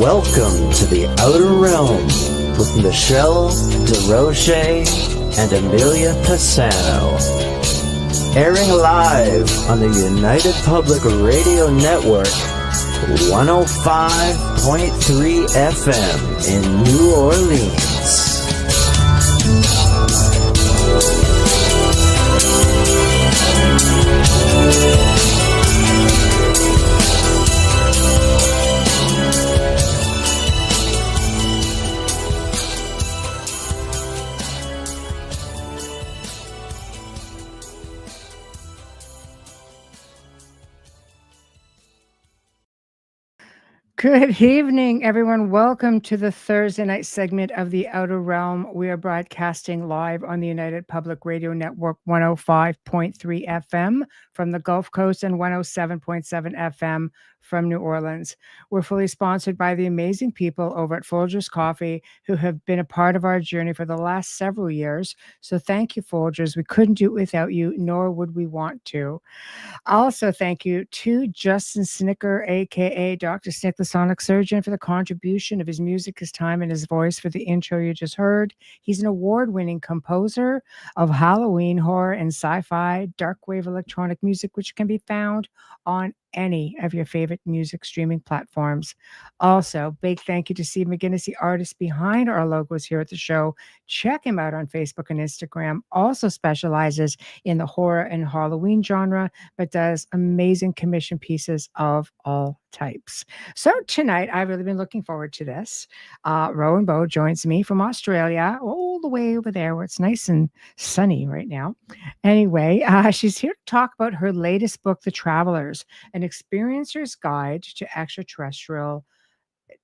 Welcome to the Outer Realm with Michelle Desrochers and Amelia Pisano. Airing live on the United Public Radio Network, 105.3 FM in New Orleans. Good evening, everyone. Welcome to the Thursday night segment of The Outer Realm. We are broadcasting live on the United Public Radio Network 105.3 FM from the Gulf Coast and 107.7 FM from New Orleans. We're fully sponsored by the amazing people over at Folgers Coffee who have been a part of our journey for the last several years. So thank you, Folgers. We couldn't do it without you, nor would we want to. Also, thank you to Justin Snicker, aka Dr. Snick, the Sonic Surgeon, for the contribution of his music, his time, and his voice for the intro you just heard. He's an award-winning composer of Halloween, horror, and sci-fi dark wave electronic music, which can be found on any of your favorite music streaming platforms. Also, big thank you to Steve McGinnis, the artist behind our logos here at the show. Check him out on Facebook and Instagram. Also specializes in the horror and Halloween genre, but does amazing commission pieces of all types. So tonight, I've really been looking forward to this. Rowan Bo joins me from Australia, all the way over there where it's nice and sunny right now. Anyway, she's here to talk about her latest book, The Travelers, an experiencer's guide to extraterrestrial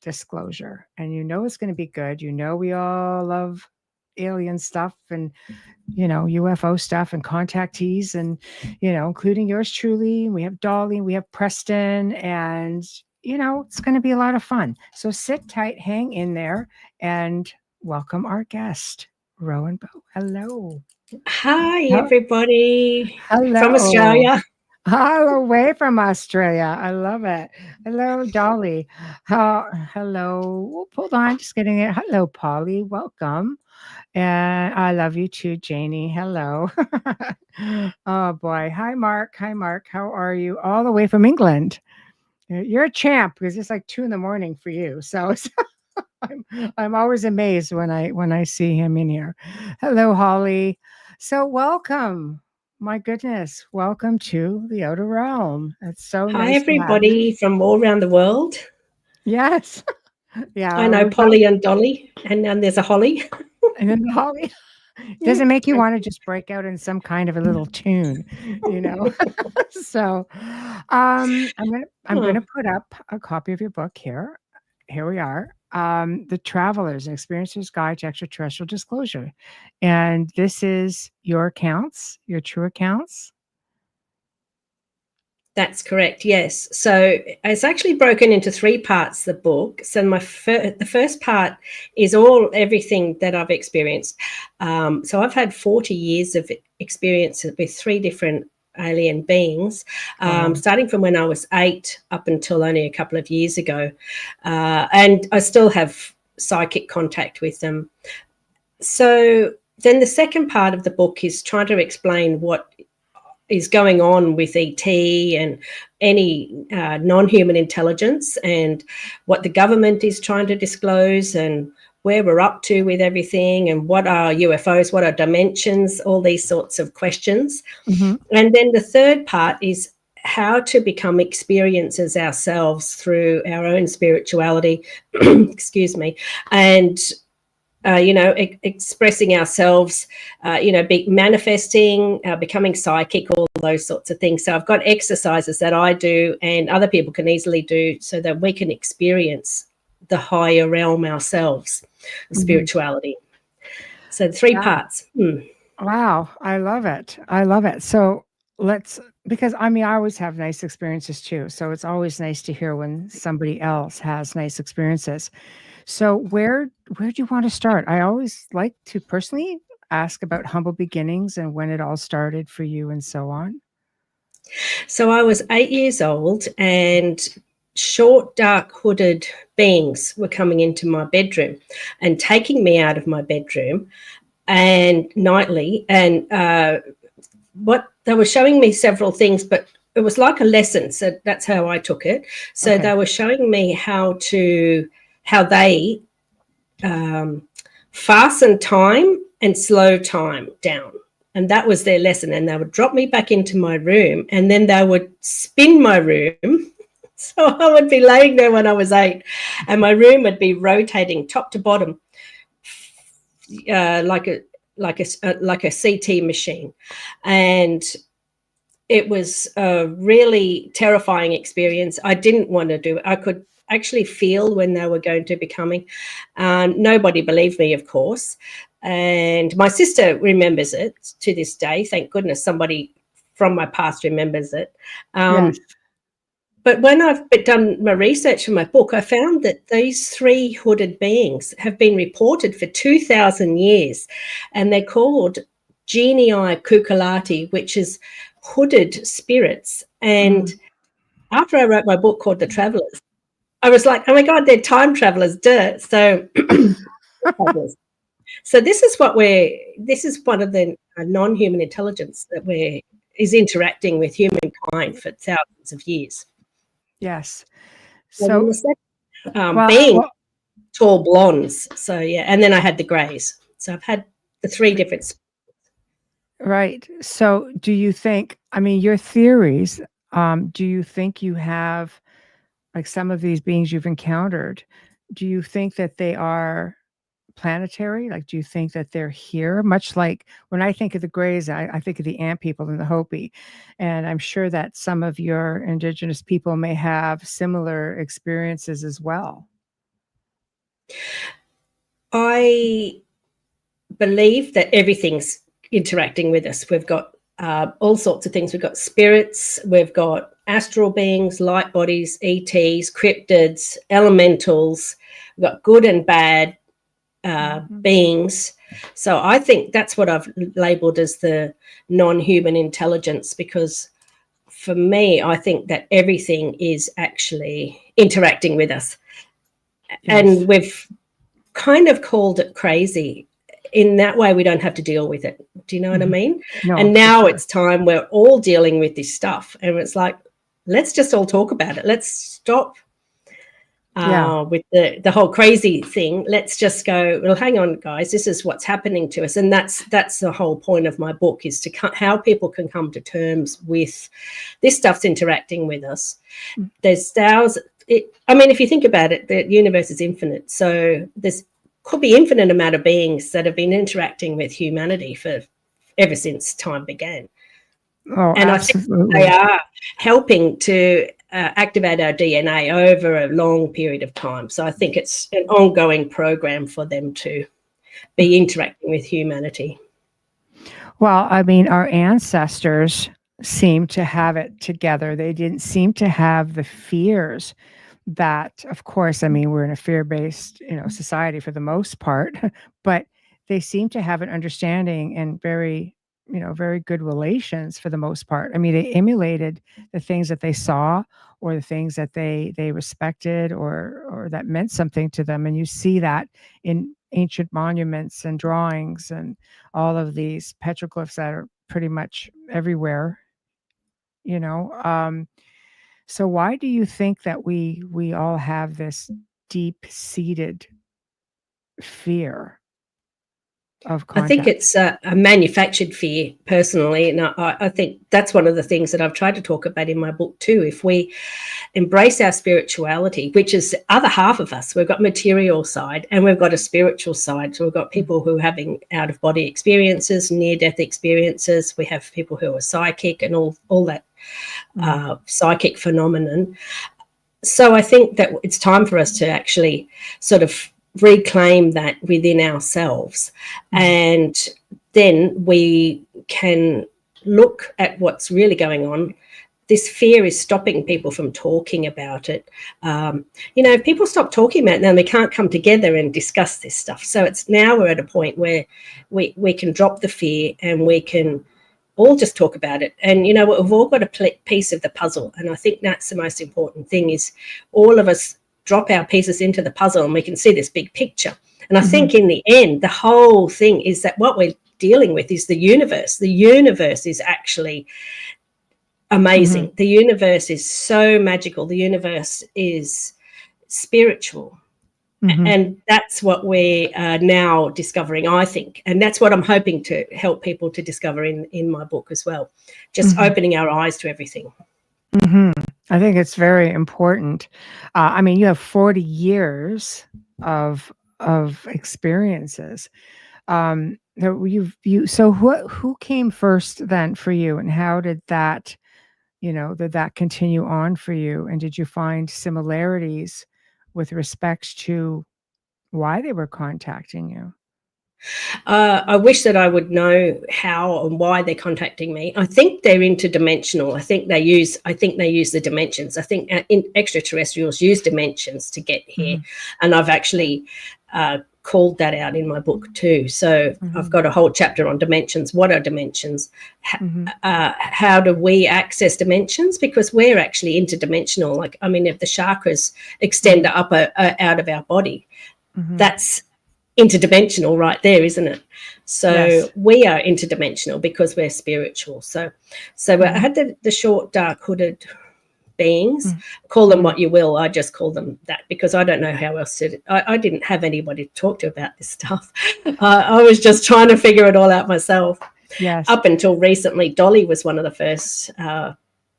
disclosure. And you know it's going to be good. You know we all love alien stuff and UFO stuff and contactees and including yours truly. We have Dolly, we have Preston, and it's going to be a lot of fun. So sit tight, hang in there, and welcome our guest, Rowan Bo. Hello. Hi, everybody. Hello. From Australia. All the way from Australia. I love it. Hello, Dolly. Hello. Hold on, just getting it. Hello, Polly. Welcome. And I love you too, Janie. Hello. Oh boy. Hi, Mark. Hi, Mark. How are you? All the way from England. You're a champ because it's like 2 a.m. for you. So I'm always amazed when I see him in here. Hello, Holly. So welcome. My goodness. Welcome to the Outer Realm. It's so nice. Hi, everybody from all around the world. Yes. Yeah. I know Polly and Dolly, and then there's a Holly. And then Holly. Does it make you want to just break out in some kind of a little tune, So I'm gonna put up a copy of your book here. Here we are. The Travelers, an Experiencer's Guide to Extraterrestrial Disclosure. And this is your accounts, your true accounts? That's correct, yes. So it's actually broken into 3 parts, the book. So the first part is everything that I've experienced. So I've had 40 years of experience with 3 different alien beings, starting from when I was 8 up until only a couple of years ago. And I still have psychic contact with them. So then the second part of the book is trying to explain what is going on with ET and any non-human intelligence and what the government is trying to disclose and where we're up to with everything and what are UFOs, what are dimensions, all these sorts of questions. Mm-hmm. And then the third part is how to become experiencers ourselves through our own spirituality, excuse me, and expressing ourselves, manifesting, becoming psychic, all those sorts of things. So I've got exercises that I do and other people can easily do so that we can experience the higher realm ourselves, spirituality. So 3 parts. Wow. I love it. I love it. So because I always have nice experiences too. So it's always nice to hear when somebody else has nice experiences. So where do you want to start? I always like to personally ask about humble beginnings and when it all started for you and so on. So I was 8 years old and short, dark, hooded beings were coming into my bedroom and taking me out of my bedroom and nightly. And what they were showing me several things, but it was like a lesson. So that's how I took it. So Okay. they were showing me how they fasten time and slow time down. And that was their lesson. And they would drop me back into my room, and then they would spin my room. So I would be laying there when I was 8, and my room would be rotating top to bottom, like a CT machine. And it was a really terrifying experience. I didn't want to do it. I could actually feel when they were going to be coming. Nobody believed me, of course. And my sister remembers it to this day. Thank goodness somebody from my past remembers it. Yes. But when I've done my research for my book, I found that these 3 hooded beings have been reported for 2,000 years, and they're called genii cuculati, which is hooded spirits. And after I wrote my book called The Travellers, I was like, oh my God, they're time travelers, duh. So, so this is one of the non-human intelligence that is interacting with humankind for thousands of years. Yes. So well, being tall blondes. So yeah, and then I had the greys. So I've had the 3 different. right. So do you think, I mean, your theories, do you think you have, like, some of these beings you've encountered, do you think that they are planetary? Like, do you think that they're here? Much like when I think of the Greys, I think of the Ant people and the Hopi. And I'm sure that some of your Indigenous people may have similar experiences as well. I believe that everything's interacting with us. We've got all sorts of things. We've got spirits, we've got astral beings, light bodies, ETs, cryptids, elementals. We've got good and bad beings. So I think that's what I've labeled as the non-human intelligence, because for me, I think that everything is actually interacting with us. Yes. And we've kind of called it crazy. In that way, we don't have to deal with it. Do you know what I mean? No, and now it's time we're all dealing with this stuff. And it's like, let's just all talk about it. Let's stop with the whole crazy thing. Let's just go, well, hang on, guys, this is what's happening to us. And that's the whole point of my book, is to how people can come to terms with this stuff's interacting with us. There's thousands. I mean, if you think about it, the universe is infinite. So there's could be infinite amount of beings that have been interacting with humanity for ever since time began. Oh, and absolutely. I think they are helping to activate our DNA over a long period of time. So I think it's an ongoing program for them to be interacting with humanity. Well, I mean, our ancestors seem to have it together. They didn't seem to have the fears that, of course, I mean, we're in a fear-based, society for the most part, but they seem to have an understanding and very good relations for the most part. I mean, they emulated the things that they saw, or the things that they respected, or that meant something to them. And you see that in ancient monuments and drawings and all of these petroglyphs that are pretty much everywhere, So why do you think that we all have this deep-seated fear of contact? I think it's a manufactured fear, personally, and I think that's one of the things that I've tried to talk about in my book too. If we embrace our spirituality, which is the other half of us, we've got material side and we've got a spiritual side. So we've got people who are having out-of-body experiences, near-death experiences. We have people who are psychic and all that psychic phenomenon. So I think that it's time for us to actually sort of reclaim that within ourselves, and then we can look at what's really going on. This fear is stopping people from talking about it. If people stop talking about it, then they can't come together and discuss this stuff. So it's now we're at a point where we can drop the fear, and we can all just talk about it. And, you know, we've all got a piece of the puzzle. And I think that's the most important thing, is all of us drop our pieces into the puzzle and we can see this big picture. And I think in the end, the whole thing is that what we're dealing with is the universe. The universe is actually amazing. The universe is so magical. The universe is spiritual. And that's what we are now discovering, I think. And that's what I'm hoping to help people to discover in my book as well. Just opening our eyes to everything. I think it's very important. I mean, you have 40 years of experiences. So who came first then for you, and how did that, did that continue on for you? And did you find similarities with respect to why they were contacting you? I wish that I would know how and why they're contacting me. I think they're interdimensional. I think they use the dimensions. I think extraterrestrials use dimensions to get here, and I've actually called that out in my book too. So I've got a whole chapter on dimensions. What are dimensions? How do we access dimensions? Because we're actually interdimensional. Like, I mean, if the chakras extend up out of our body, that's interdimensional right there, isn't it? So we are interdimensional because we're spiritual. So I had the short, dark hooded beings. Call them what you will. I just call them that because I don't know how else to. I didn't have anybody to talk to about this stuff. I was just trying to figure it all out myself. Yes. Up until recently, Dolly was one of the first.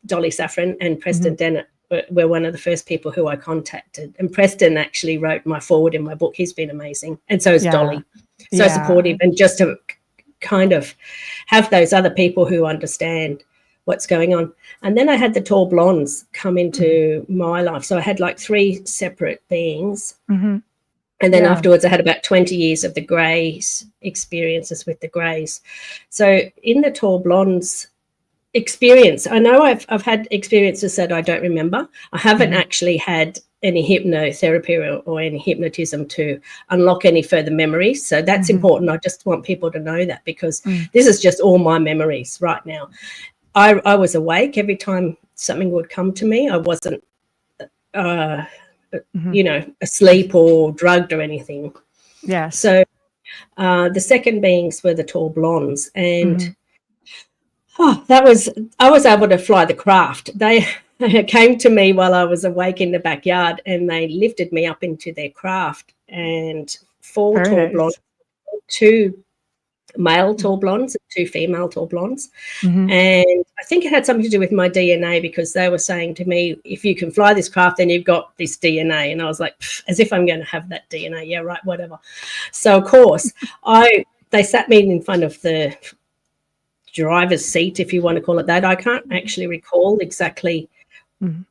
Dolly Saffron and Preston Dennett were one of the first people who I contacted. And Preston actually wrote my foreword in my book. He's been amazing. And so is Dolly. So supportive. And just to kind of have those other people who understand what's going on. And then I had the tall blondes come into my life. So I had like 3 separate beings. And then afterwards I had about 20 years of the greys, experiences with the greys. So in the tall blondes experience, I know I've had experiences that I don't remember. I haven't actually had any hypnotherapy or any hypnotism to unlock any further memories. So that's important. I just want people to know that because this is just all my memories right now. I was awake every time something would come to me. I wasn't, asleep or drugged or anything. Yeah. So the second beings were the tall blondes, and I was able to fly the craft. They came to me while I was awake in the backyard, and they lifted me up into their craft. And 4 tall blondes, 2 male tall blondes, and 2 female tall blondes. And I think it had something to do with my DNA because they were saying to me, if you can fly this craft, then you've got this DNA. And I was like, as if I'm going to have that DNA. Yeah, right, whatever. So, of course, they sat me in front of the driver's seat, if you want to call it that. I can't actually recall exactly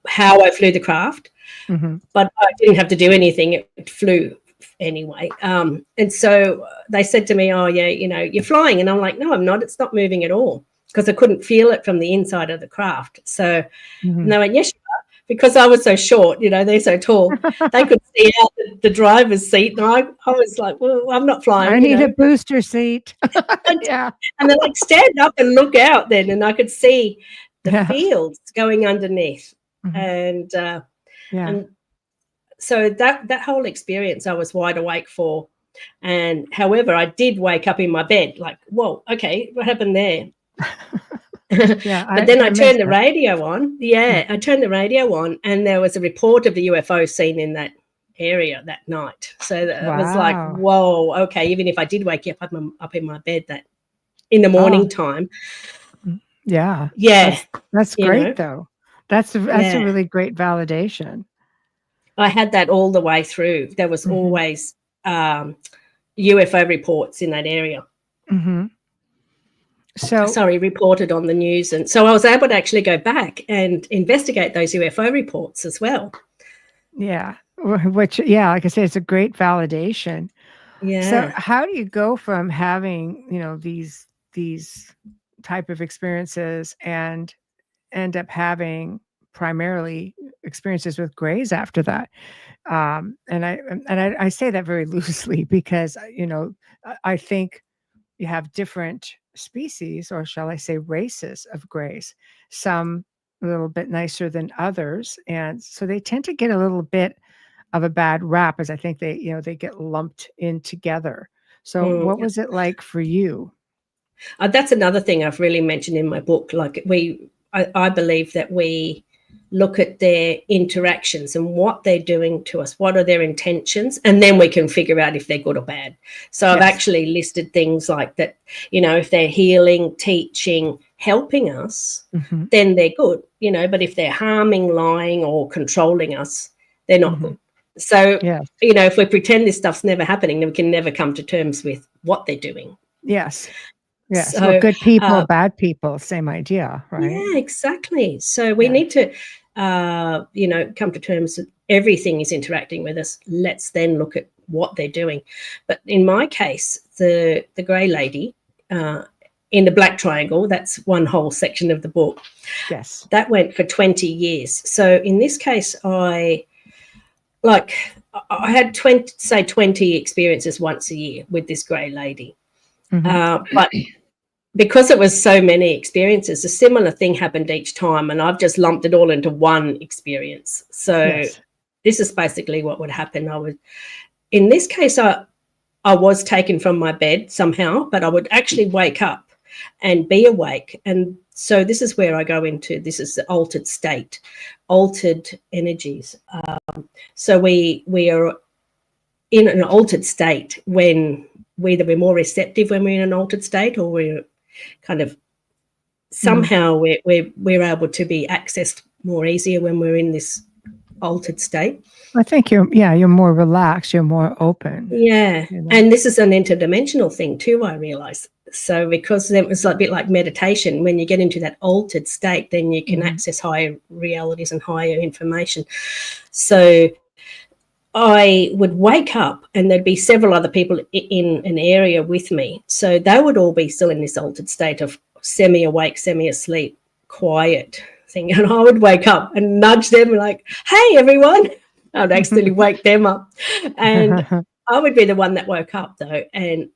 how I flew the craft, but I didn't have to do anything. It flew anyway. And so they said to me, oh, yeah, you're flying. And I'm like, no, I'm not. It's not moving at all because I couldn't feel it from the inside of the craft. So and they went, yes, you are. Because I was so short, they're so tall. They could see out the driver's seat. And I was like, well, I'm not flying. I need a booster seat. And they're like, stand up and look out then. And I could see the fields going underneath. And so that whole experience I was wide awake for. And however, I did wake up in my bed like, whoa, okay, what happened there? But then I turned the radio on. I turned the radio on, and there was a report of the UFO seen in that area that night. So that was like, whoa, okay. Even if I did wake up in my bed that in the morning time. That's great though. That's a really great validation. I had that all the way through. There was always UFO reports in that area. Reported on the news. And so I was able to actually go back and investigate those UFO reports as well. Yeah. Which, like I said, it's a great validation. Yeah. So how do you go from having, these type of experiences and end up having primarily experiences with grays after that? And I say that very loosely because, I think, you have different species, or shall I say races of grays, some a little bit nicer than others. And so they tend to get a little bit of a bad rap, as I think they get lumped in together. So what was it like for you? That's another thing I've really mentioned in my book. Like I believe that we look at their interactions and what they're doing to us, what are their intentions, and then we can figure out if they're good or bad. So I've actually listed things like that, if they're healing, teaching, helping us, then they're good, but if they're harming, lying, or controlling us, they're not good. So, if we pretend this stuff's never happening, then we can never come to terms with what they're doing. Yes. Yes. So, well, good people, bad people, same idea, right? Yeah, exactly. So we need to, come to terms that everything is interacting with us. Let's then look at what they're doing. But in my case, the grey lady in the black triangle, that's one whole section of the book. Yes. That went for 20 years. So in this case, I had 20 experiences once a year with this grey lady. But because it was so many experiences, a similar thing happened each time, and I've just lumped it all into one experience. So this is basically what would happen. In this case, I was taken from my bed somehow, but I would actually wake up and be awake. And so this is where I go into, this is the altered state, altered energies. So we are in an altered state when whether we're more receptive when we're in an altered state, or we're kind of somehow we're able to be accessed more easier when we're in this altered state. I think you're more relaxed, you're more open. Yeah. And this is an interdimensional thing too, I realize. So because it was a bit like meditation, when you get into that altered state, then you can access higher realities and higher information. So I would wake up and there'd be several other people in an area with me. So they would all be still in this altered state of semi-awake, semi-asleep, quiet thing. And I would wake up and nudge them like, hey, everyone. I'd accidentally wake them up. And I would be the one that woke up, though, and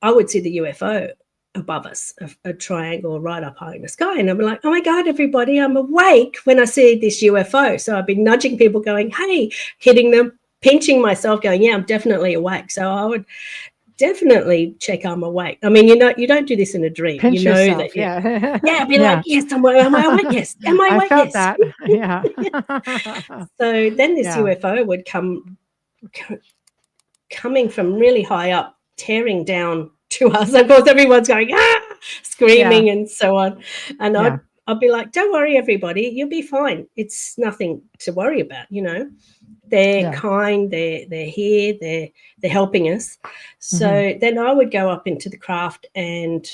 I would see the UFO above us, a triangle right up high in the sky. And I'd be like, oh, my God, everybody, I'm awake when I see this UFO. So I'd be nudging people going, hey, hitting them, pinching myself, going, yeah, I'm definitely awake. So I would definitely check I'm awake. I mean, you don't do this in a dream. Pinch yourself, that, yeah, be like, yes, am I awake? Yes, am I awake? I felt that. Yeah. So then this UFO would coming from really high up, tearing down to us. Of course, everyone's going, screaming and so on. And I'd be like, don't worry, everybody, you'll be fine. It's nothing to worry about, They're kind, they're here, they're helping us. So then I would go up into the craft, and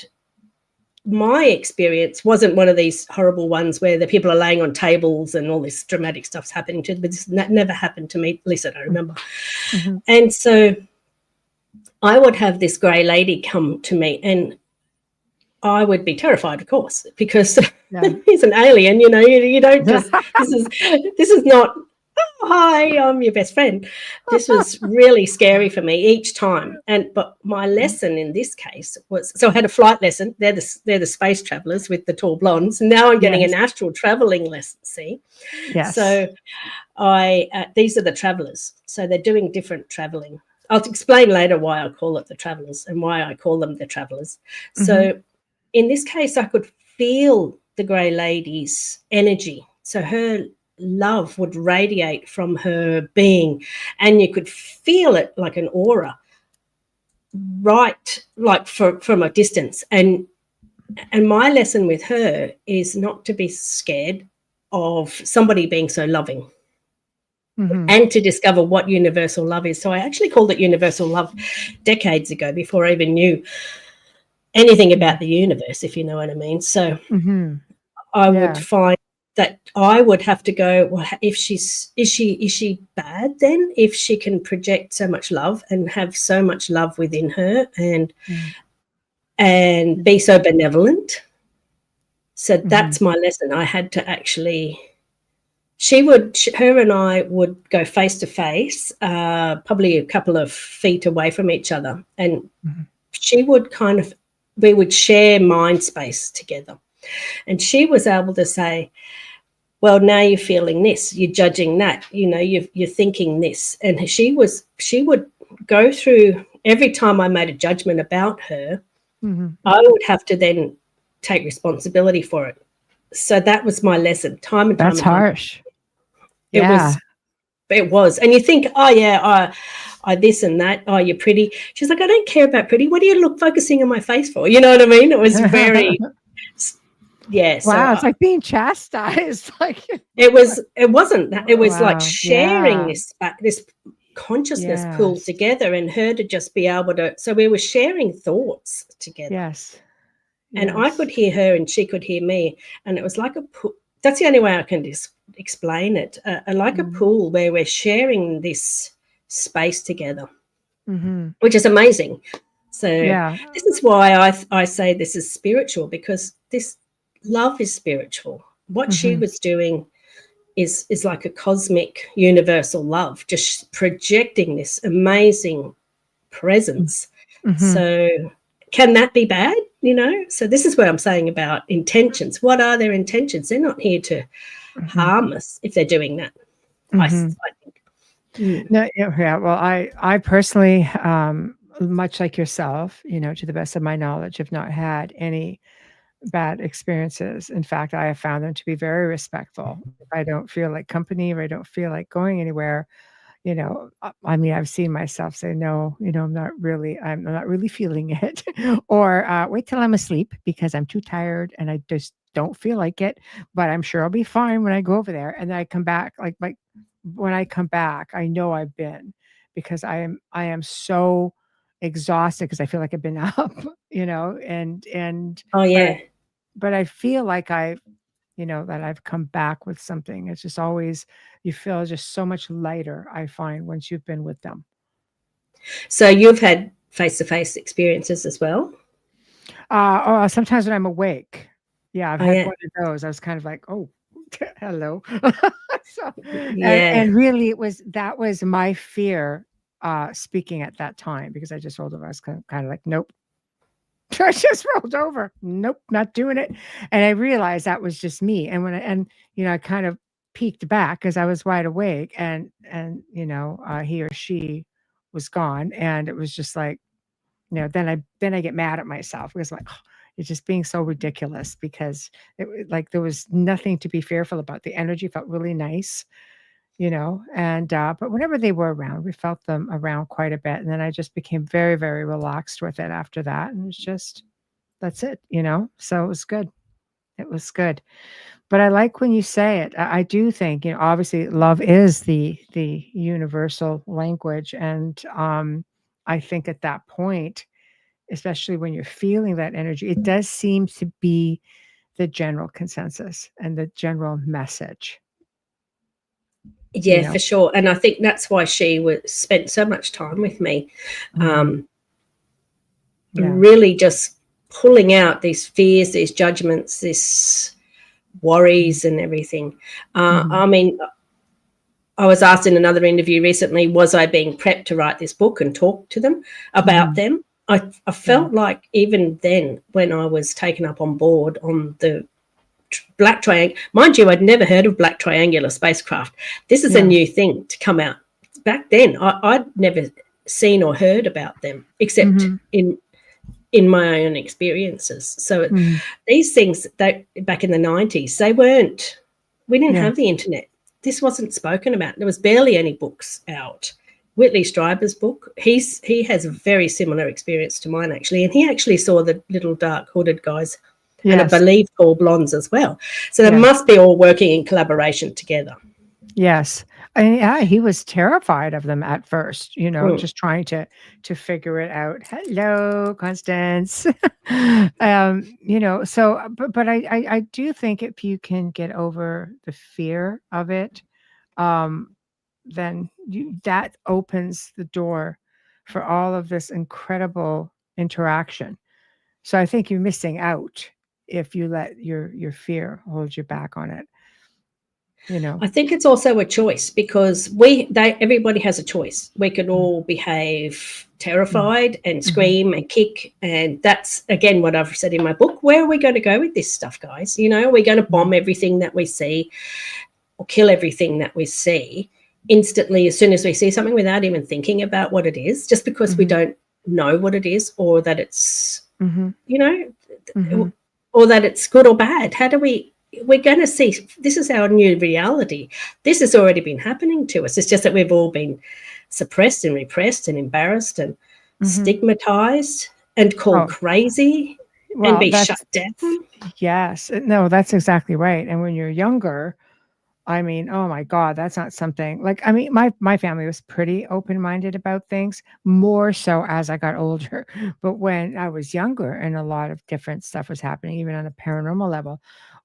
my experience wasn't one of these horrible ones where the people are laying on tables and all this dramatic stuff's happening to them, but that never happened to me, at least I don't remember. And so I would have this grey lady come to me, and I would be terrified, of course, because he's an alien, you don't just, this is not, oh, hi, I'm your best friend. This was really scary for me each time. But my lesson in this case was, so I had a flight lesson. They're the space travelers with the tall blondes. And now I'm getting an astral traveling lesson, see? Yes. So these are the travelers. So they're doing different traveling. I'll explain later why I call it the travelers and why I call them the travelers. So in this case, I could feel the grey lady's energy. So her love would radiate from her being, and you could feel it like an aura, right, like from a distance. And my lesson with her is not to be scared of somebody being so loving. And to discover what universal love is. So I actually called it universal love decades ago, before I even knew anything about the universe, if you know what I mean. So I would find that I would have to go, well, if is she bad then, if she can project so much love and have so much love within her and be so benevolent? So that's my lesson. I had to actually... her and I would go face to face, probably a couple of feet away from each other, and she would kind of we would share mind space together. And she was able to say, well, now you're feeling this, you're judging that, you're thinking this. And she would go through, every time I made a judgment about her, I would have to then take responsibility for it. So that was my lesson, time and time. That's harsh. It was. And you think, oh, yeah, I this and that. Oh, you're pretty. She's like, I don't care about pretty. What are you focusing on my face for? You know what I mean? It was very, yeah. Wow, it's like being chastised. Like it wasn't. It was like sharing yeah. this consciousness pulled together, and her to just be able to. So we were sharing thoughts together. Yes. And I could hear her, and she could hear me, and it was like that's the only way I can explain it. Like a pool where we're sharing this space together, which is amazing. So this is why I say this is spiritual, because this love is spiritual. What she was doing is like a cosmic universal love, just projecting this amazing presence. So can that be bad? So this is what I'm saying about intentions. What are their intentions? They're not here to harm us if they're doing that. I think. No, yeah. Well, I personally, much like yourself, to the best of my knowledge, have not had any bad experiences. In fact, I have found them to be very respectful. If I don't feel like company, or I don't feel like going anywhere, I mean, I've seen myself say, no, I'm not really feeling it, or wait till I'm asleep because I'm too tired and I just don't feel like it, but I'm sure I'll be fine when I go over there. And then I come back, like when I come back, I know I've been, because I am so exhausted because I feel like I've been up, and oh yeah, but I feel like that I've come back with something. It's just always, you feel just so much lighter, I find, once you've been with them. So you've had face-to-face experiences as well? Sometimes when I'm awake. Yeah, I've had one of those. I was kind of like, oh, hello. And really that was my fear speaking at that time, because I just rolled over. I was kind of like, nope. I just rolled over. Nope, not doing it. And I realized that was just me. And I kind of peeked back because I was wide awake, and he or she was gone, and it was just like, then I get mad at myself, because I'm like, oh, you're just being so ridiculous, because there was nothing to be fearful about. The energy felt really nice, and but whenever they were around, we felt them around quite a bit, and then I just became very, very relaxed with it after that, and it's just, that's it, so it was good. But I like when you say it. I do think, obviously love is the universal language, and I think at that point, especially when you're feeling that energy, it does seem to be the general consensus and the general message. Yeah, for sure. And I think that's why she spent so much time with me, really just pulling out these fears, these judgments, this worries and everything. I mean, I was asked in another interview recently, was I being prepped to write this book and talk to them about them? I felt like even then, when I was taken up on board on the black triangle, mind you, I'd never heard of black triangular spacecraft. This is a new thing to come out. Back then, I'd never seen or heard about them, except in my own experiences. So these things, that back in the 90s, we didn't have the internet. This wasn't spoken about. There was barely any books out. Whitley Strieber's book, he has a very similar experience to mine, actually, and he actually saw the little dark hooded guys, and I believe tall blondes as well. So they must be all working in collaboration together. Yes. He was terrified of them at first, just trying to figure it out. Hello, Constance. So, but I do think if you can get over the fear of it, then that opens the door for all of this incredible interaction. So I think you're missing out if you let your fear hold you back on it. I think it's also a choice, because everybody has a choice. We could all behave terrified and scream and kick. And that's, again, what I've said in my book. Where are we going to go with this stuff, guys? You know, are we going to bomb everything that we see or kill everything that we see instantly as soon as we see something without even thinking about what it is, just because we don't know what it is, or that it's, you know, or that it's good or bad? How do we're going to see, this is our new reality. This has already been happening to us. It's just that we've all been suppressed and repressed and embarrassed and stigmatized and called crazy and be shut down. Yes. No, that's exactly right. And when you're younger, I mean, oh my God, that's not something like, I mean, my family was pretty open-minded about things, more so as I got older. But when I was younger and a lot of different stuff was happening, even on a paranormal level,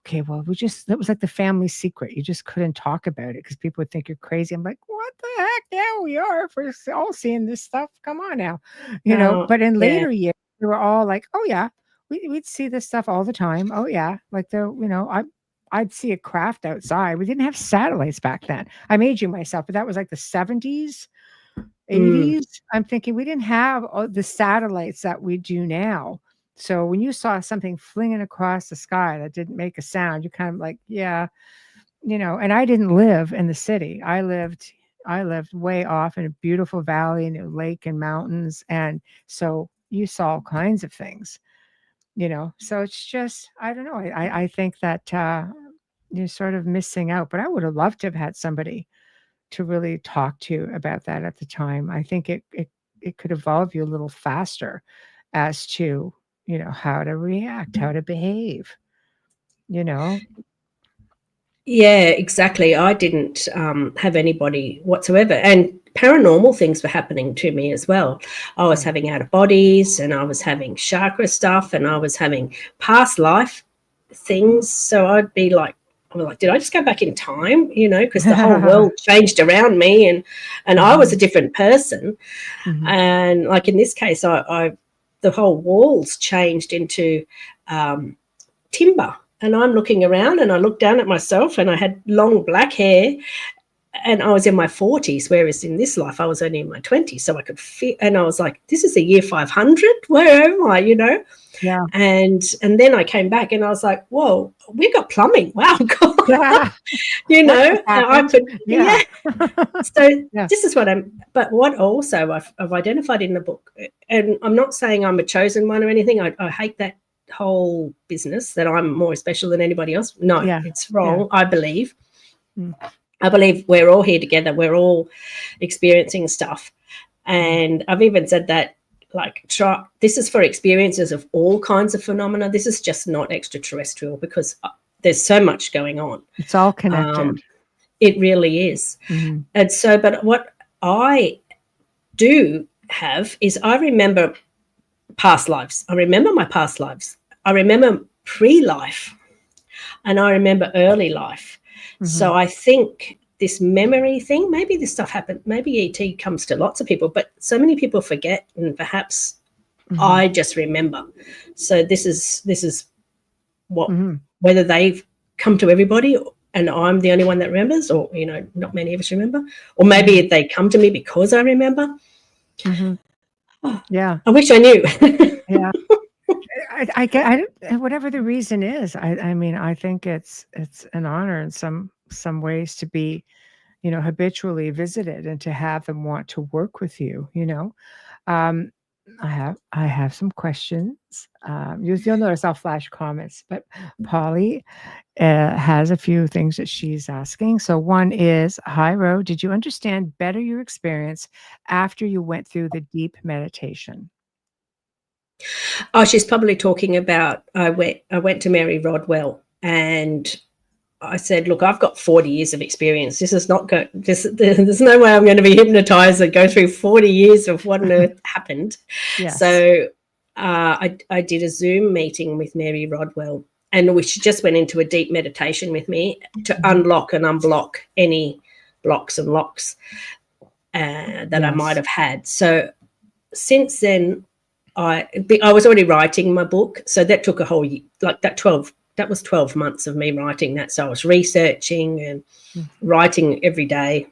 okay, well, that was like the family secret. You just couldn't talk about it because people would think you're crazy. I'm like, what the heck? Yeah, we are. If we're all seeing this stuff, come on now. You know, but in later years, we were all like, oh yeah, we'd see this stuff all the time. Oh yeah. Like I'd see a craft outside. We didn't have satellites back then. I'm aging myself, but that was like the 70s, 80s. I'm thinking we didn't have all the satellites that we do now. So when you saw something flinging across the sky that didn't make a sound, you're kind of like, yeah, you know, and I didn't live in the city. I lived way off in a beautiful valley and a lake and mountains. And so you saw all kinds of things, you know, so it's just, I don't know. I think that you're sort of missing out, but I would have loved to have had somebody to really talk to about that at the time. I think it could evolve you a little faster as to, you know, how to react, how to behave, you know? Yeah, exactly. I didn't have anybody whatsoever. And paranormal things were happening to me as well. I was having out of bodies, and I was having chakra stuff, and I was having past life things. So I'd be like, did I just go back in time? You know, because the whole world changed around me, and I was a different person. And like in this case, I the whole walls changed into timber. And I'm looking around, and I looked down at myself, and I had long black hair, and I was in my 40s, whereas in this life I was only in my 20s. So I could feel, and I was like, this is the year 500. Where am I? You know? Yeah. And then I came back, and I was like, whoa, we got plumbing. Wow, God. Yeah. You know, I could, So Yeah. this is but what also I've identified in the book, and I'm not saying I'm a chosen one or anything. I hate that whole business that I'm more special than anybody else. No, it's wrong. I believe we're all here together. We're all experiencing stuff. And I've even said that, like, this is for experiences of all kinds of phenomena. This is just not extraterrestrial, because there's so much going on. It's all connected. It really is. And so, but what I do have is I remember past lives. I remember my past lives. I remember pre-life, and I remember early life. So I think this memory thing, maybe this stuff happened, maybe ET comes to lots of people, but so many people forget, and perhaps I just remember. So this is what, whether they've come to everybody and I'm the only one that remembers, or, you know, not many of us remember, or maybe they come to me because I remember. Yeah. I wish I knew. Yeah. I get whatever the reason is. I mean, I think it's an honor in some ways to be, you know, habitually visited and to have them want to work with you, you know. I have some questions. You'll notice I'll flash comments, but Polly has a few things that she's asking. So one is, hi, Ro, did you understand better your experience after you went through the deep meditation? Oh, she's probably talking about, I went to Mary Rodwell, and I said, look, I've got 40 years of experience. This is not go. There's no way I'm going to be hypnotized and go through 40 years of what on earth happened. Yes. So I did a Zoom meeting with Mary Rodwell, and she just went into a deep meditation with me to unlock and unblock any blocks and locks that I might have had. So since then, I was already writing my book, so that took a whole year, like that was 12 months of me writing that. So I was researching and writing every day.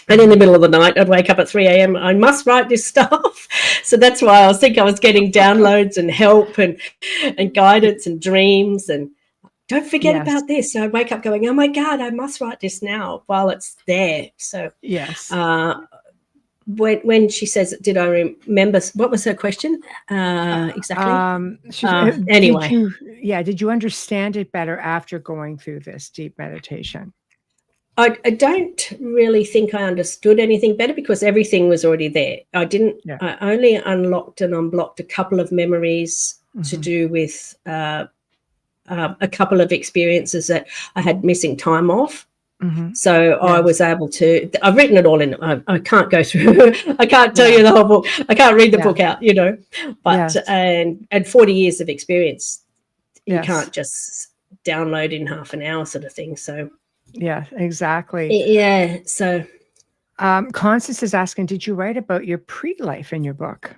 And in the middle of the night, I'd wake up at 3 a.m. I must write this stuff. So that's why I think I was getting downloads and help and guidance and dreams. And don't forget about this. So I'd wake up going, oh, my God, I must write this now while it's there. So yes. When she says, did I remember, what was her question exactly? Anyway. Did you understand it better after going through this deep meditation? I don't really think I understood anything better because everything was already there. I only unlocked and unblocked a couple of memories to do with a couple of experiences that I had missing time off. So I was able to, I've written it all in. I can't go through, I can't tell you the whole book. I can't read the book out, but, and 40 years of experience, you can't just download in half an hour sort of thing. So yeah, exactly. Yeah. So Constance is asking, did you write about your pre-life in your book?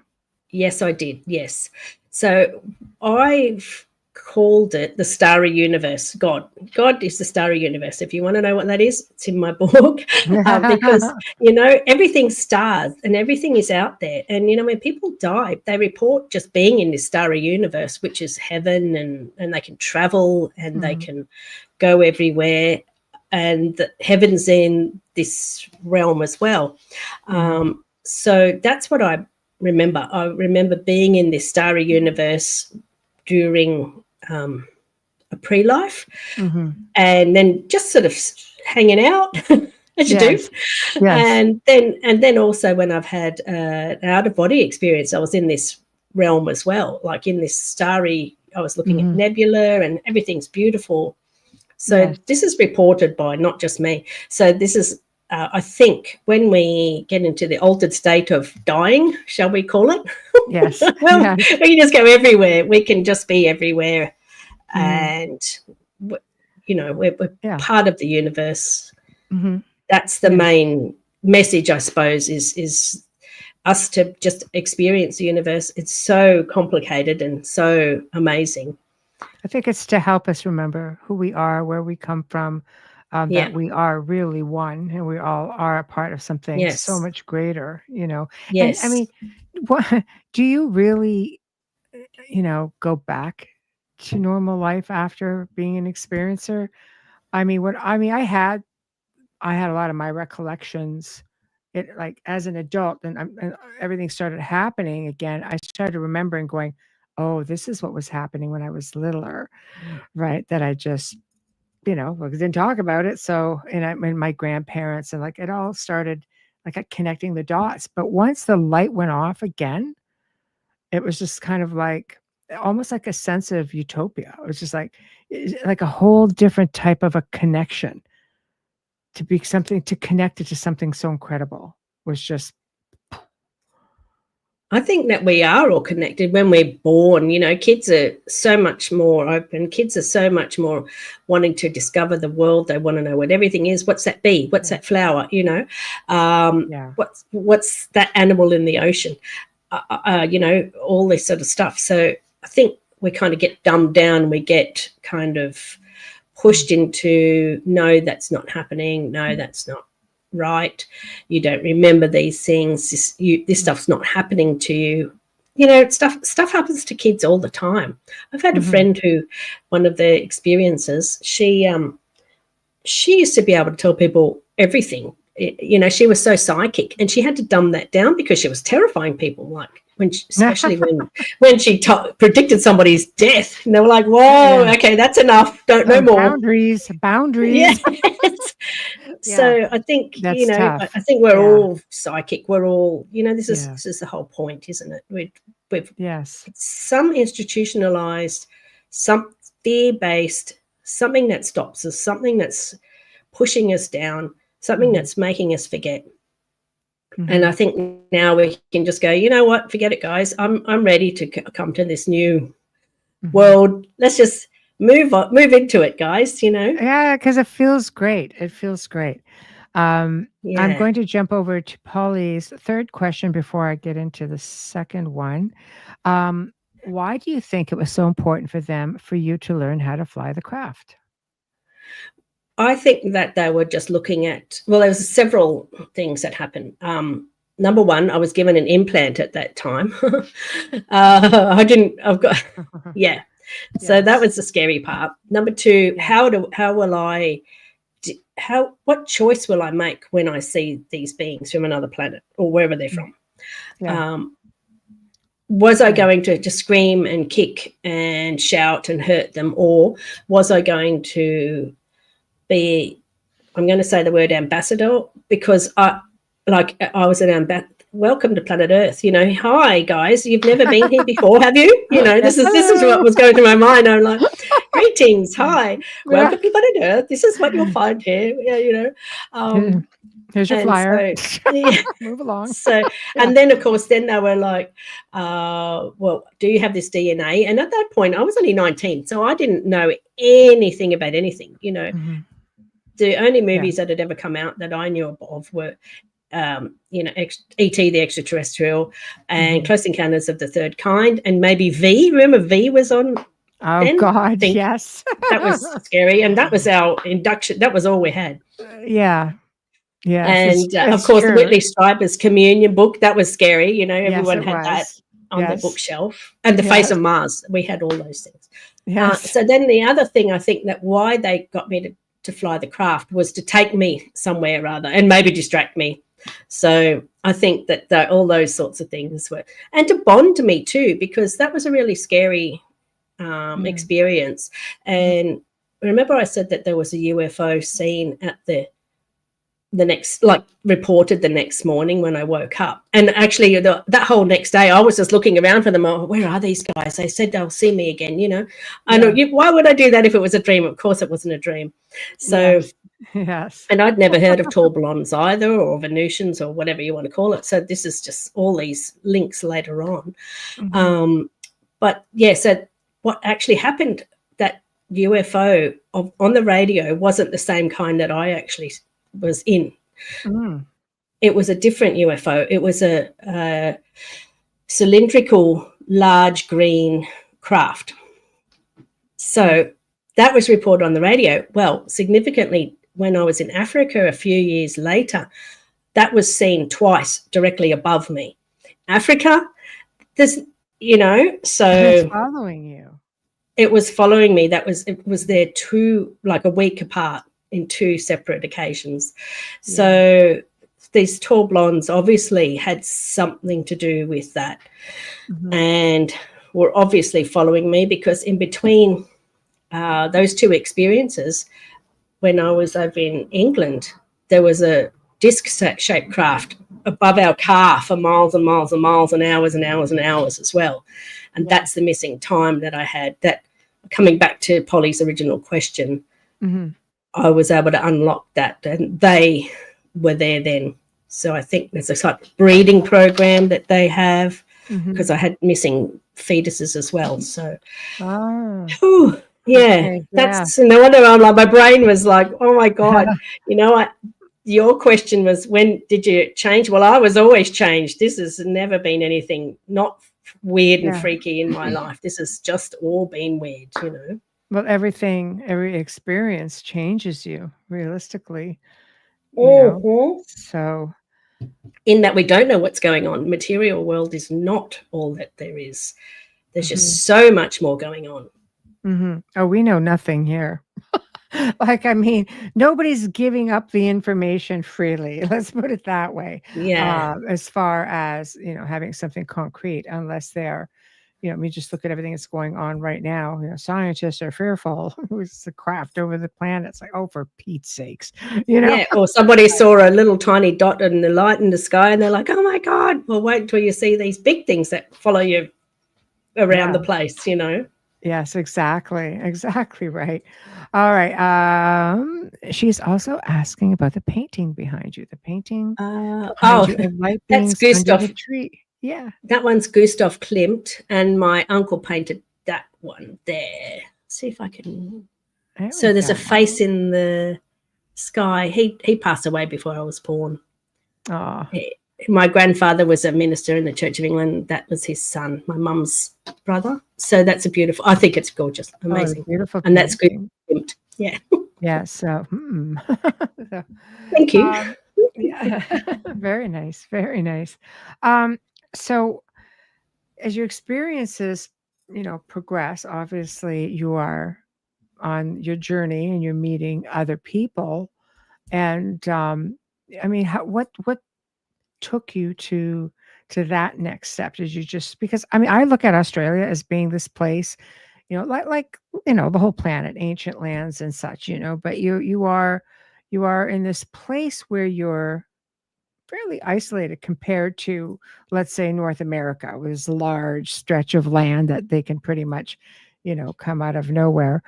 Yes, I did. Yes. So I've called it the starry universe. God is the starry universe. If you want to know what that is, it's in my book. Because everything's stars and everything is out there. And when people die, they report just being in this starry universe, which is heaven, and they can travel and they can go everywhere. And the heaven's in this realm as well. So that's what I remember. I remember being in this starry universe during a pre-life, and then just sort of hanging out as you do. And then also when I've had an out-of-body experience, I was in this realm as well, like in this starry. I was looking at nebula, and everything's beautiful. So this is reported by not just me. So this is, I think, when we get into the altered state of dying, shall we call it? Yes. Well, we can just go everywhere. We can just be everywhere. And, we're part of the universe. That's the main message, I suppose, is us to just experience the universe. It's so complicated and so amazing. I think it's to help us remember who we are, where we come from, that we are really one, and we all are a part of something so much greater, Yes. And, I mean, what do you really, go back to normal life after being an experiencer? I had a lot of my recollections. It, like, as an adult, and everything started happening again. I started remembering, going, oh, this is what was happening when I was littler, right? That I just, didn't talk about it. So, and my grandparents, and it all started connecting the dots. But once the light went off again, it was just kind of almost like a sense of utopia. It was just like a whole different type of a connection. To be something, to connect it to something so incredible was just. I think that we are all connected when we're born. Kids are so much more open. Kids are so much more wanting to discover the world. They want to know what everything is. What's that bee? What's that flower? What's that animal in the ocean? All this sort of stuff. So I think we kind of get dumbed down. We get kind of pushed into, no, that's not happening. No, that's not right. You don't remember these things. This stuff's not happening to you. Stuff happens to kids all the time. I've had a friend who, one of the experiences, she used to be able to tell people everything. She was so psychic, and she had to dumb that down because she was terrifying people. Especially when she predicted somebody's death, and they were like, "Whoa, okay, that's enough. Don't know more." Boundaries. Yes. So I think tough. I think we're all psychic. We're all this is the whole point, isn't it? We've some institutionalized, some fear-based, something that stops us, something that's pushing us down, something that's making us forget. And I think now we can just go, you know what, forget it, guys. I'm ready to come to this new world. Let's just move into it, guys. Yeah, because it feels great. I'm going to jump over to Polly's third question before I get into the second one. Why do you think it was so important for you to learn how to fly the craft? I think that they were just looking at, well, there was several things that happened. Number one, I was given an implant at that time. I've got, yeah. So that was the scary part. Number two, what choice will I make when I see these beings from another planet or wherever they're from? Yeah. Was I going to just scream and kick and shout and hurt them, or was I going to be, I'm going to say the word ambassador, because I was an welcome to planet Earth, hi guys, you've never been here before, have you? This is what was going through my mind. I'm like, greetings, hi, welcome to planet Earth, this is what you'll find here. Here's your flyer. So, move along. And then of course then they were like, well, do you have this DNA? And at that point I was only 19, so I didn't know anything about anything. The only movies that had ever come out that I knew of were ET, the Extraterrestrial, and Close Encounters of the Third Kind, and maybe V. Remember V was on? Oh then? God, yes. That was scary, and that was our induction. That was all we had. Yeah. And of course, true. Whitley Strieber's communion book, that was scary. Everyone had that on the bookshelf, and the Face of Mars. We had all those things. Yes. So then the other thing I think that why they got me to fly the craft was to take me somewhere rather, and maybe distract me. So I think that all those sorts of things were, and to bond to me too, because that was a really scary experience. And remember I said that there was a UFO seen at the next, like reported the next morning when I woke up. And actually that whole next day I was just looking around for them. Oh, where are these guys? They said they'll see me again, I know, why would I do that if it was a dream? Of course it wasn't a dream. So yes. And I'd never heard of tall blondes either, or Venusians, or whatever you want to call it. So this is just all these links later on. But so what actually happened, that UFO on the radio wasn't the same kind that I actually was in. It was a different UFO. It was a cylindrical, large green craft. So that was reported on the radio. Well, significantly, when I was in Africa a few years later, that was seen twice directly above me. Africa, there's, so it's following you. It was following me. It was there like a week apart in two separate occasions. So these tall blondes obviously had something to do with that, and were obviously following me, because in between those two experiences, when I was over in England, there was a disc-shaped craft above our car for miles and miles and miles and hours and hours and hours as well. And that's the missing time that I had. That, coming back to Polly's original question, I was able to unlock that, and they were there then. So I think there's a sort of breeding program that they have, because I had missing fetuses as well. So, that's no wonder I'm like, my brain was like, oh my God, your question was, when did you change? Well, I was always changed. This has never been anything not weird and freaky in my life. This has just all been weird, Well, every experience changes you realistically. So in that we don't know what's going on. Material world is not all that there is. There's just so much more going on. Oh, we know nothing here. Nobody's giving up the information freely. Let's put it that way. As far as, having something concrete, unless they're, just look at everything that's going on right now. Scientists are fearful. Who's the craft over the planet? It's like, oh, for Pete's sakes, or somebody saw a little tiny dot in the light in the sky, and they're like, oh my God. Well, wait until you see these big things that follow you around the place, Yes, exactly right. All right. She's also asking about the painting behind you. The painting. That's Gustav. Under the tree. Yeah, that one's Gustav Klimt, and my uncle painted that one there. See if I can. So there's a face in the sky. He passed away before I was born. Oh. My grandfather was a minister in the Church of England. That was his son, my mum's brother. So that's a beautiful. I think it's gorgeous, amazing, beautiful, and that's good. Yeah. Yeah. So, so, Thank you. yeah, very nice, very nice. Um, so as your experiences, progress, obviously you are on your journey and you're meeting other people. And I mean, what took you to that next step? Did you just because I mean, I look at Australia as being this place, like the whole planet, ancient lands and such, but you are in this place where you're fairly isolated compared to, let's say, North America, with this large stretch of land that they can pretty much, come out of nowhere.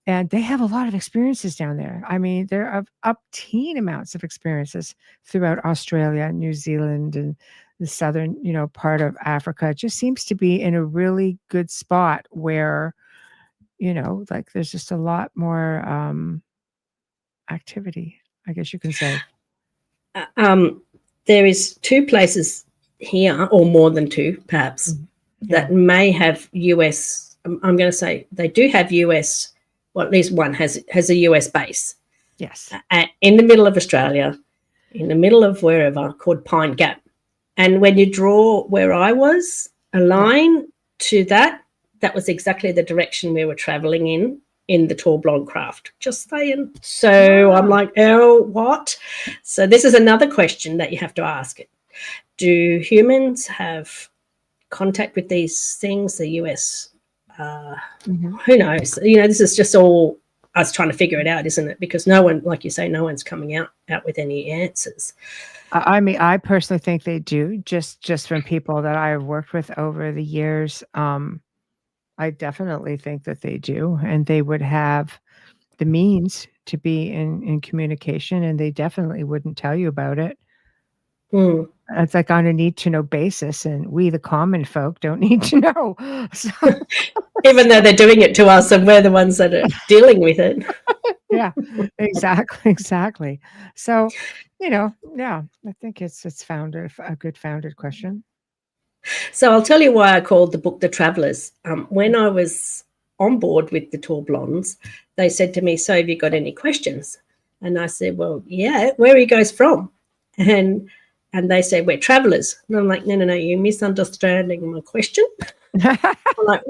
And they have a lot of experiences down there. I mean, there are up-teen amounts of experiences throughout Australia, New Zealand, and the southern, part of Africa. It just seems to be in a really good spot where, like there's just a lot more activity, I guess you can say. There is two places here, or more than two, perhaps, that may have US. I'm going to say they do have US. Well, at least one has a US base. Yes. In the middle of Australia, in the middle of wherever, called Pine Gap. And when you draw where I was, a line to that was exactly the direction we were traveling in the tall blonde craft. Just saying. So I'm like, oh, what? So this is another question that you have to ask. Do humans have contact with these things, the US? Who knows? This is just all us trying to figure it out, isn't it? Because no one, like you say, no one's coming out with any answers. I mean, I personally think they do, just from people that I've worked with over the years. I definitely think that they do, and they would have the means to be in communication, and they definitely wouldn't tell you about it. It's like on a need to know basis, and we, the common folk, don't need to know. So, even though they're doing it to us, and we're the ones that are dealing with it. Yeah, exactly. So, I think it's founded a good founded question. So I'll tell you why I called the book The Travellers. When I was on board with the Tall Blondes, they said to me, so have you got any questions? And I said, well, yeah, where are you guys from? And they said, we're travellers. And I'm like, no, you're misunderstanding my question. I'm like,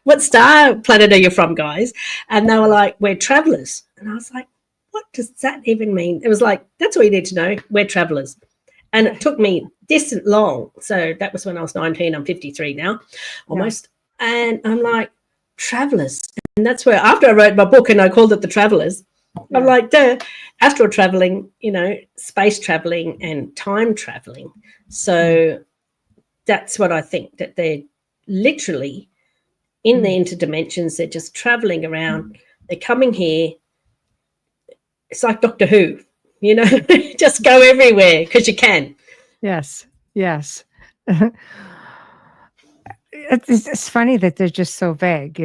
what star planet are you from, guys? And they were like, we're travellers. And I was like, what does that even mean? It was like, that's all you need to know. We're travellers. And it took me distant long. So that was when I was 19. I'm 53 now, almost. Yeah. And I'm like, travellers. And that's where, after I wrote my book and I called it The Travellers, I'm like, duh, astral travelling, space travelling and time travelling. So that's what I think, that they're literally in the interdimensions. They're just travelling around. They're coming here. It's like Doctor Who. Just go everywhere because you can. Yes. It's funny that they're just so vague,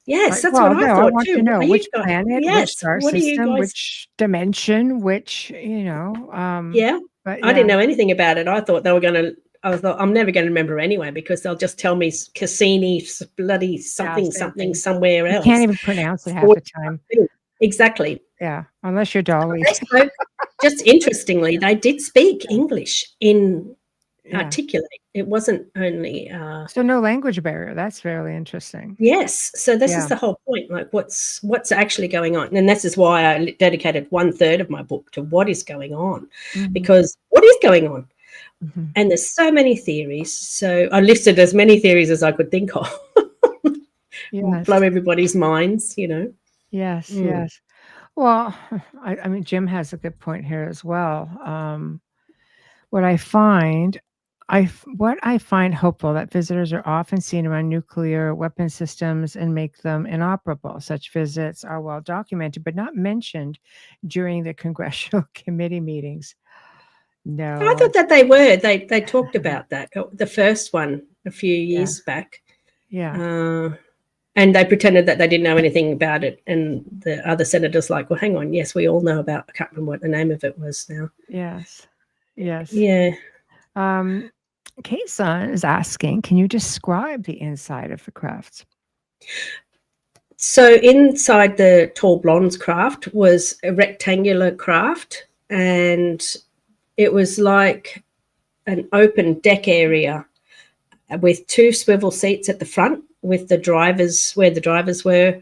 Yes, that's what I thought. I want too. to know which planet, which star system, guys... which dimension, which, yeah, but I didn't know anything about it. I thought they were going to. I thought I'm never going to remember anyway, because they'll just tell me Cassini, bloody something somewhere else. You can't even pronounce it half the time. Exactly. Yeah, unless you're Dolly. Just interestingly, they did speak English in articulate. It wasn't only so no language barrier. That's fairly interesting. Yes. So this is the whole point. Like, what's actually going on? And this is why I dedicated 1/3 of my book to what is going on, because what is going on? And there's so many theories. So I listed as many theories as I could think of. Blow everybody's minds, Yes. Well, I mean, Jim has a good point here as well. What I find hopeful, that visitors are often seen around nuclear weapon systems and make them inoperable. Such visits are well documented, but not mentioned during the congressional committee meetings. No, I thought that they were. They talked about that, the first one a few years back. Yeah. And they pretended that they didn't know anything about it. And the other senators like, well, hang on. Yes, we all know about, I can't remember what the name of it was now. Yes. Yeah. Kayson is asking, can you describe the inside of the craft? So inside the tall blonde's craft was a rectangular craft, and it was like an open deck area with 2 swivel seats at the front with the drivers, where the drivers were.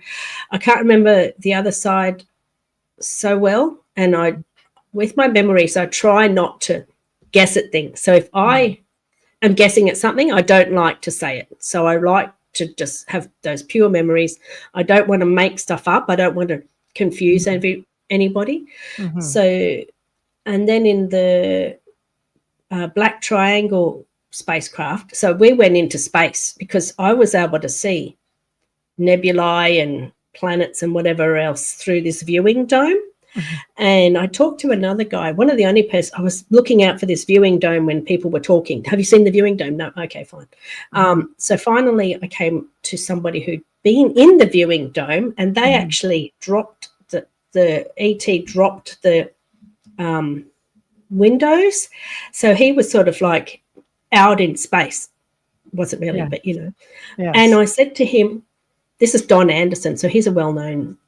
I can't remember the other side so well, and with my memories, I try not to guess at things. So if I am guessing at something, I don't like to say it. So I like to just have those pure memories. I don't want to make stuff up. I don't want to confuse anybody. Mm-hmm. So, and then in the Black Triangle spacecraft, so we went into space because I was able to see nebulae and planets and whatever else through this viewing dome. Mm-hmm. And I talked to another guy, one of the only person, I was looking out for this viewing dome when people were talking. Have you seen the viewing dome? No. Okay, fine. So finally I came to somebody who'd been in the viewing dome, and they actually dropped the ET dropped the windows. So he was sort of like out in space. Wasn't really, but you know. Yes. And I said to him, this is Don Anderson, so he's a well-known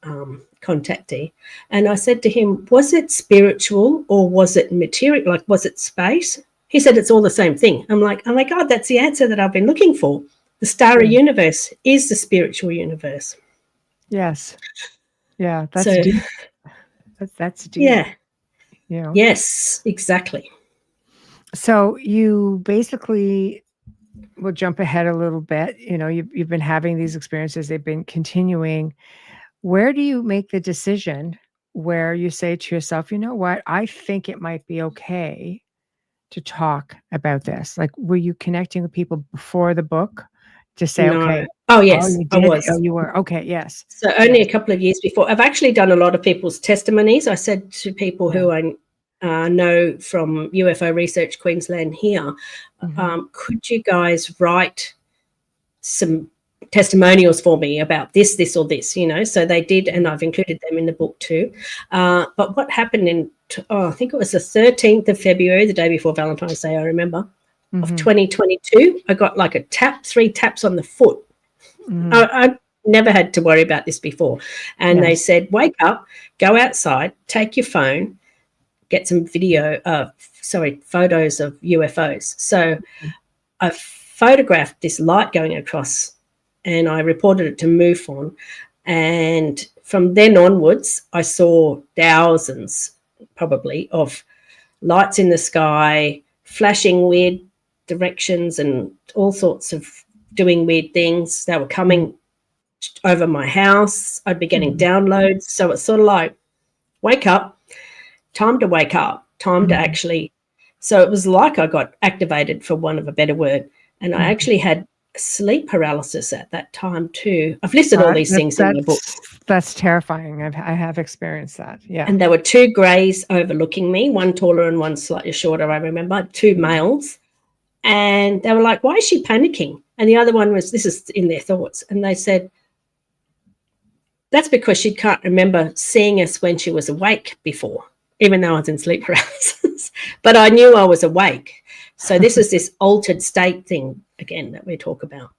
contactee. And I said to him, was it spiritual or was it material? Like, was it space? He said, it's all the same thing. I'm like, oh, my God, that's the answer that I've been looking for. The starry universe is the spiritual universe. Yes. Yeah, that's deep. That's deep. Yeah. You know? Yes, exactly. So you basically... We'll jump ahead a little bit. You know, you've been having these experiences. They've been continuing. Where do you make the decision where you say to yourself, you know what, I think it might be okay to talk about this? Like, were you connecting with people before the book to say, okay. Oh, yes, I was. Oh, you were. Okay, yes. So only a couple of years before. I've actually done a lot of people's testimonies. I said to people who I know from UFO Research Queensland here, could you guys write some testimonials for me about this, or this, you know? So they did, and I've included them in the book too. But what happened I think it was the 13th of February, the day before Valentine's Day, I remember, of 2022, I got like a 3 taps on the foot. I never had to worry about this before. And they said, wake up, go outside, take your phone, get some photos of UFOs. So I photographed this light going across, and I reported it to MUFON. And from then onwards, I saw thousands probably of lights in the sky, flashing weird directions and all sorts of doing weird things. They were coming over my house. I'd be getting downloads. So it's sort of like, wake up, time to wake up, time to actually. So it was like I got activated, for want of a better word. And I actually had sleep paralysis at that time too. I've listed all these things in the book. That's terrifying. I have experienced that. Yeah. And there were 2 greys overlooking me, one taller and one slightly shorter, I remember, 2 males. And they were like, why is she panicking? And the other one was, this is in their thoughts. And they said, that's because she can't remember seeing us when she was awake before, even though I was in sleep paralysis. But I knew I was awake. So this is this altered state thing, again, that we talk about.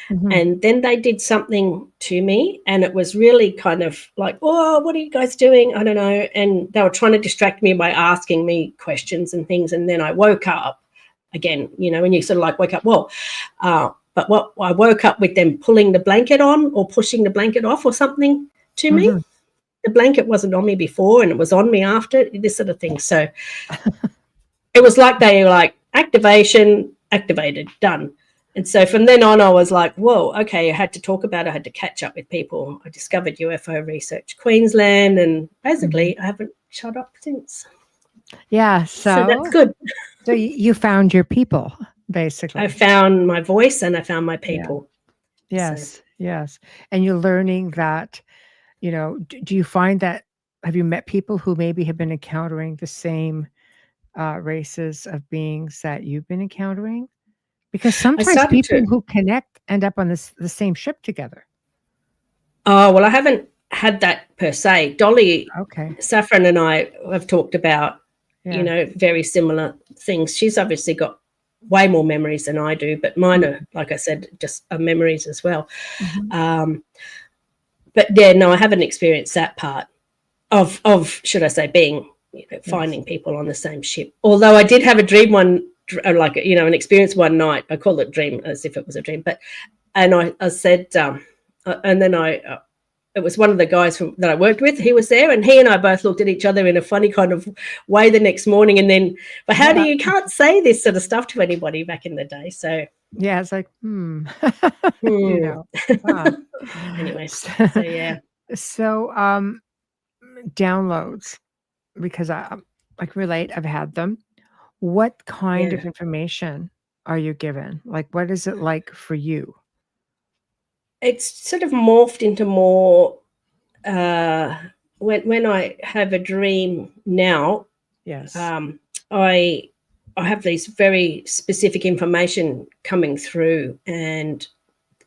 And then they did something to me, and it was really kind of like, oh, what are you guys doing? I don't know. And they were trying to distract me by asking me questions and things. And then I woke up again, you know, and you sort of like wake up, well, but what I woke up with them pulling the blanket on or pushing the blanket off or something to me. The blanket wasn't on me before, and it was on me after, this sort of thing. So it was like they were like, activated, done. And so from then on, I was like, whoa, okay, I had to talk about it. I had to catch up with people. I discovered UFO Research Queensland, and basically I haven't shut up since. Yeah. So that's good. So you found your people, basically. I found my voice and I found my people. Yeah. Yes. So. Yes. And you're learning that, you know, do you find that, have you met people who maybe have been encountering the same races of beings that you've been encountering? Because sometimes people who connect end up on the same ship together. Oh, well, I haven't had that per se. Dolly, Saffron and I have talked about, you know, very similar things. She's obviously got way more memories than I do, but mine are, like I said, just memories as well. but yeah, no, I haven't experienced that part of should I say, being, finding people on the same ship. Although I did have a dream an experience one night. I call it dream as if it was a dream, and I said, and then it was one of the guys that I worked with. He was there, and he and I both looked at each other in a funny kind of way the next morning. And then, but you can't say this sort of stuff to anybody back in the day. So yeah, it's like, Anyway, so yeah. So downloads, because I relate, I've had them. What kind of information are you given? Like, what is it like for you? It's sort of morphed into more when I have a dream now. Yes. I have these very specific information coming through, and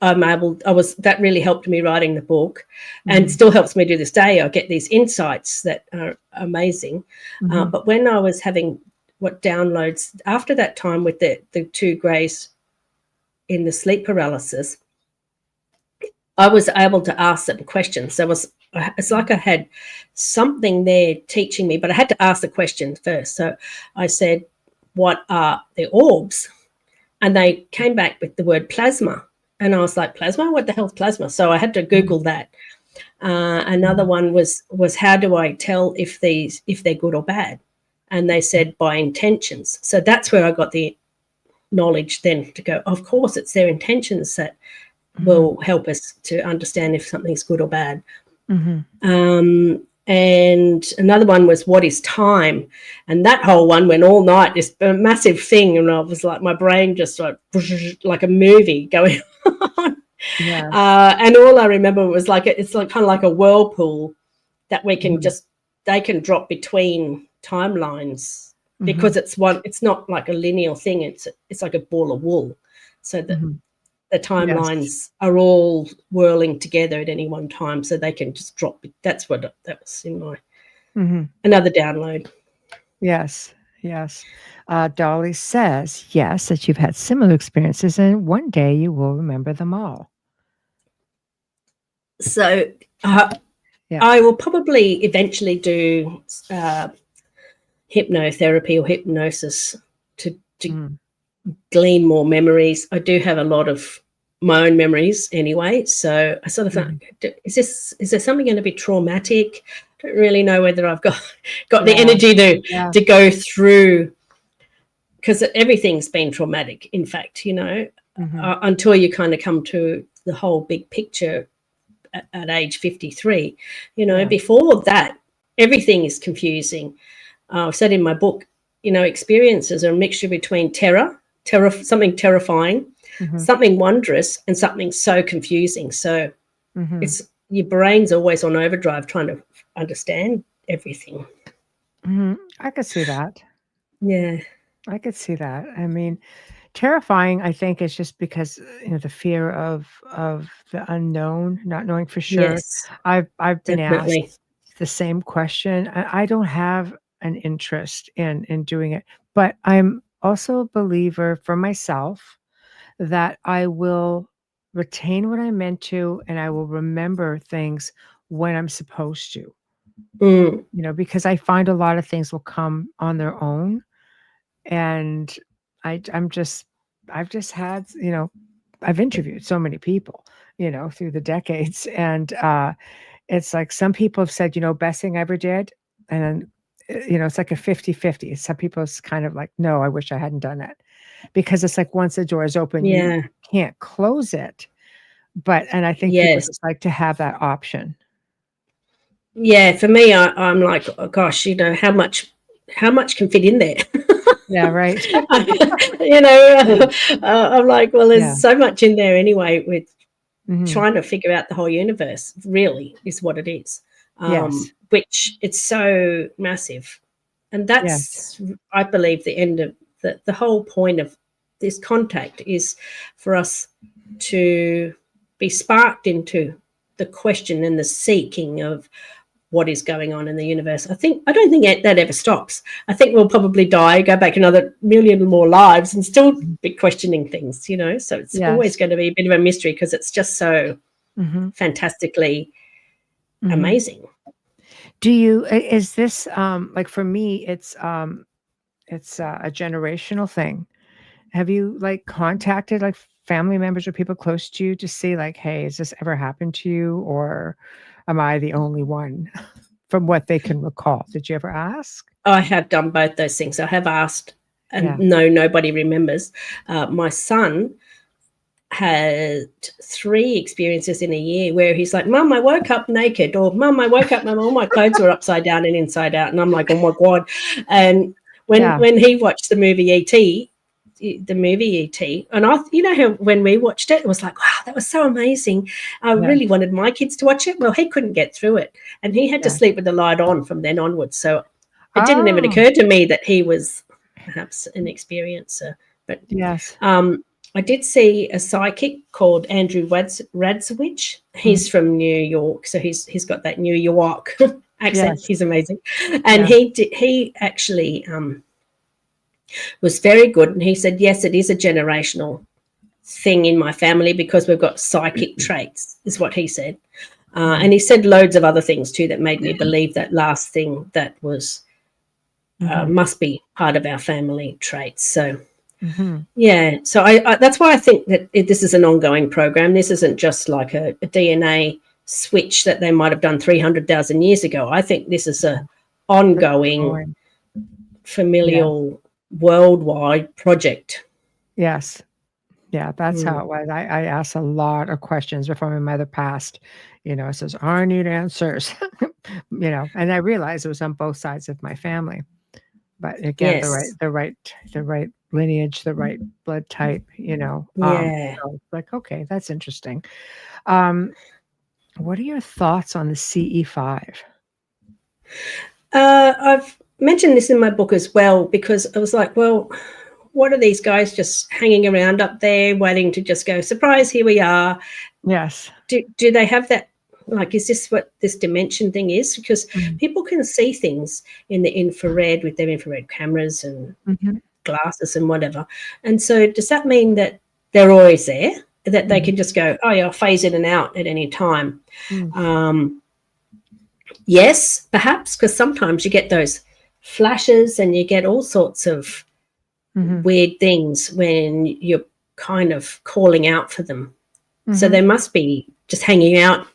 that really helped me writing the book, and still helps me to this day. I get these insights that are amazing. But when I was having downloads after that time with the two greys in the sleep paralysis, I was able to ask them questions. So it's like I had something there teaching me, but I had to ask the question first. So I said, what are the orbs? And they came back with the word plasma. And I was like, plasma? What the hell's plasma? So I had to Google that. Another one was how do I tell if they're good or bad? And they said by intentions. So that's where I got the knowledge then to go, of course, it's their intentions that will help us to understand if something's good or bad. And another one was what is time? And that whole one went all night, this massive thing. And I was like, my brain just like a movie going on. Yeah. And all I remember was it's like kind of like a whirlpool that we can they can drop between timelines because it's not like a linear thing. It's like a ball of wool. So the timelines are all whirling together at any one time, so they can just drop. That was in my another download. Yes. Dolly says, yes, that you've had similar experiences, and one day you will remember them all. So I will probably eventually do hypnotherapy or hypnosis to glean more memories. I do have a lot of my own memories anyway, so I sort of think, is there something going to be traumatic? I don't really know whether I've got the energy to go through, because everything's been traumatic, in fact, until you kind of come to the whole big picture at age 53. Before that, everything is confusing. I've said in my book, experiences are a mixture between terror, something terrifying, something wondrous, and something so confusing. So it's your brain's always on overdrive trying to understand everything. I could see that. Yeah. I could see that. I mean, terrifying, I think, is just because the fear of the unknown, not knowing for sure. Yes, I've been definitely asked the same question. I don't have an interest in doing it, but I'm also a believer for myself that I will retain what I'm meant to, and I will remember things when I'm supposed to. Because I find a lot of things will come on their own, and I've just had, I've interviewed so many people, through the decades, and it's like some people have said, best thing I ever did, and then it's like a 50-50. Some people it's kind of like, no, I wish I hadn't done it, because it's like once the door is open, you can't close it. And I think people just like to have that option. Yeah, for me, I'm like, oh, gosh, how much can fit in there? Yeah, right. I'm like, well, there's so much in there anyway with trying to figure out the whole universe, really, is what it is. Which it's so massive. And that's, I believe, the end of the whole point of this contact is for us to be sparked into the question and the seeking of what is going on in the universe. I don't think that ever stops. I think we'll probably die, go back another million more lives and still be questioning things, so it's always going to be a bit of a mystery, because it's just so fantastically amazing. Do you, is this, like for me, it's a generational thing. Have you like contacted like family members or people close to you to see like, hey, has this ever happened to you? Or am I the only one from what they can recall? Did you ever ask? I have done both those things. I have asked, and Yeah. no, nobody remembers. My son had 3 experiences in a year where he's like, Mum, I woke up naked, or Mum, I woke up, Mum, all my clothes were upside down and inside out. And I'm like, oh my God. And when he watched the movie ET, and how when we watched it, it was like, wow, that was so amazing. I really wanted my kids to watch it. Well, he couldn't get through it, and he had to sleep with the light on from then onwards. So it didn't even occur to me that he was perhaps an experiencer. But yes. I did see a psychic called Andrew Radzowicz. He's from New York, so he's got that New York accent. Yes. He's amazing, and he actually was very good. And he said, yes, it is a generational thing in my family because we've got psychic traits, is what he said. And he said loads of other things too that made me believe that last thing that was must be part of our family traits. So. Yeah, so I that's why I think that this is an ongoing program. This isn't just like a DNA switch that they might have done 300,000 years ago. I think this is a ongoing familial worldwide project. Yes. Yeah, that's how it was. I asked a lot of questions before my mother passed. It says, I need answers, and I realized it was on both sides of my family. But again, the right lineage, the right blood type, so like, okay, that's interesting. What are your thoughts on the CE5? I've mentioned this in my book as well, because I was like, well, what are these guys just hanging around up there waiting to just go, surprise, here we are? Yes. Do they have that? Like, is this what this dimension thing is? Because people can see things in the infrared with their infrared cameras and glasses and whatever. And so does that mean that they're always there, that they can just go, oh, yeah, I'll phase in and out at any time? Yes, perhaps, because sometimes you get those flashes and you get all sorts of weird things when you're kind of calling out for them. So they must be just hanging out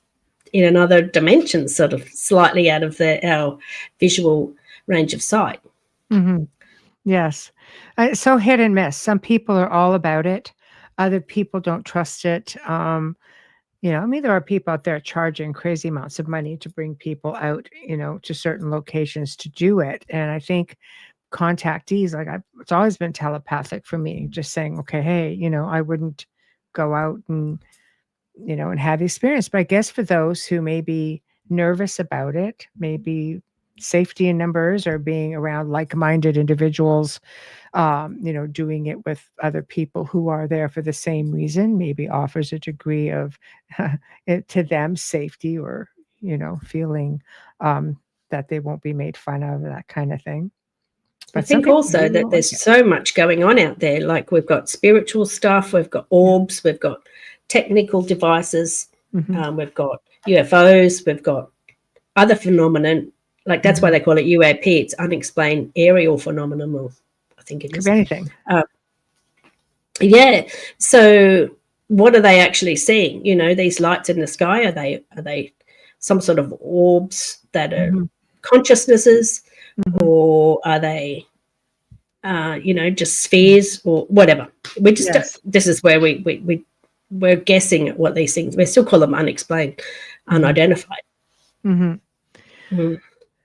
in another dimension, sort of slightly out of our visual range of sight. Yes. So hit and miss. Some people are all about it. Other people don't trust it. There are people out there charging crazy amounts of money to bring people out, to certain locations to do it. And I think contactees, it's always been telepathic for me, just saying, okay, hey, I wouldn't go out and and have the experience. But I guess for those who may be nervous about it, maybe safety in numbers or being around like-minded individuals, doing it with other people who are there for the same reason, maybe offers a degree of to them safety, or, feeling that they won't be made fun of, that kind of thing. But I think also that there's so much going on out there. Like, we've got spiritual stuff, we've got orbs, we've got technical devices, we've got UFOs, we've got other phenomenon. Like, that's why they call it UAP. It's unexplained aerial phenomenon. I think it is. Could be anything. Yeah. So what are they actually seeing? These lights in the sky, are they some sort of orbs that are consciousnesses, or are they just spheres or whatever? We just this is where we're guessing at what these things. We still call them unexplained, unidentified.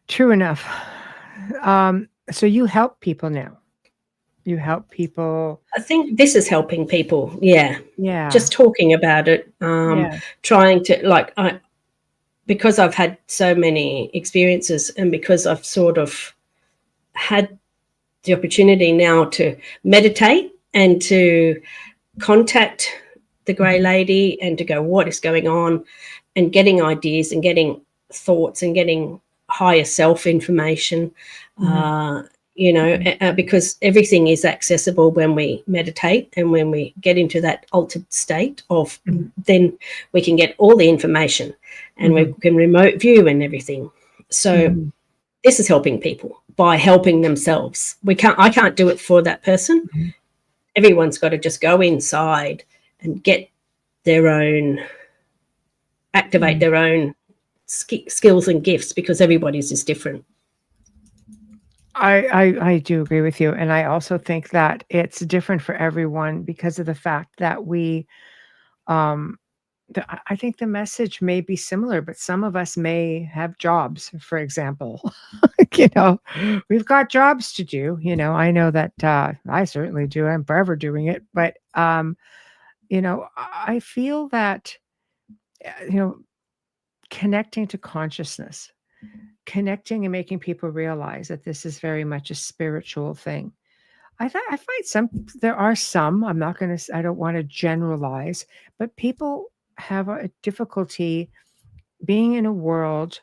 True enough. So you help people now. You help people. I think this is helping people. Yeah. Yeah. Just talking about it. Trying to, because I've had so many experiences, and because I've sort of had the opportunity now to meditate and to contact the grey lady and to go, what is going on, and getting ideas and getting thoughts and getting higher self information. you know, because everything is accessible when we meditate, and when we get into that altered state of, then we can get all the information, and we can remote view and everything. So this is helping people by helping themselves. I can't do it for that person. Everyone's got to just go inside and get their own, activate their own skills and gifts, because everybody's is different. I do agree with you. And I also think that it's different for everyone because of the fact that I think the message may be similar, but some of us may have jobs, for example. You know, we've got jobs to do. You know, I know that I certainly do. I'm forever doing it. But, you know, I feel that, you know, connecting to consciousness, connecting and making people realize that this is very much a spiritual thing. I find there are some, I don't want to generalize, but people have a difficulty being in a world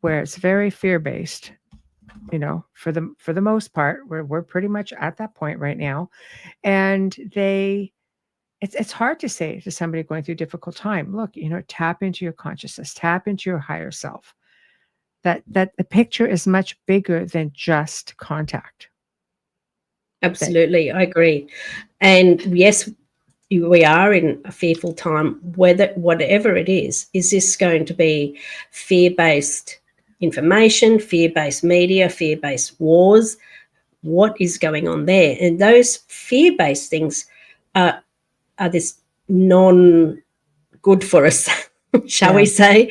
where it's very fear-based, you know, for the most part. We're pretty much at that point right now. And it's hard to say to somebody going through a difficult time, look, you know, tap into your consciousness, tap into your higher self. That the picture is much bigger than just contact. Absolutely, I agree. And yes, we are in a fearful time. Whatever it is this going to be fear-based information, fear-based media, fear-based wars? What is going on there? And those fear-based things are this non-good for us, shall we say?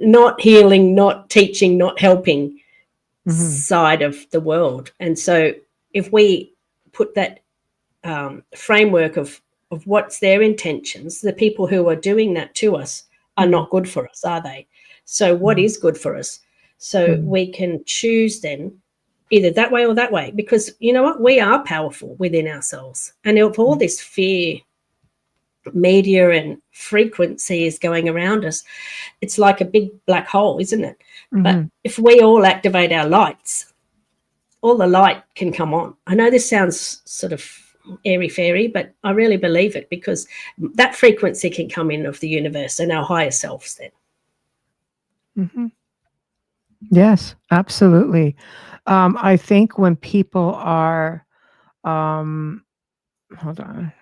Not healing, not teaching, not helping side of the world. And so if we put that framework of what's their intentions, the people who are doing that to us are not good for us, are they? So what is good for us? So we can choose then either that way or that way, because you know what? We are powerful within ourselves. And if all this fear media and frequency is going around us, it's like a big black hole, isn't it? But if we all activate our lights, all the light can come on. I know this sounds sort of airy-fairy, but I really believe it, because that frequency can come in of the universe and our higher selves then. Yes, absolutely. I think when people are, hold on,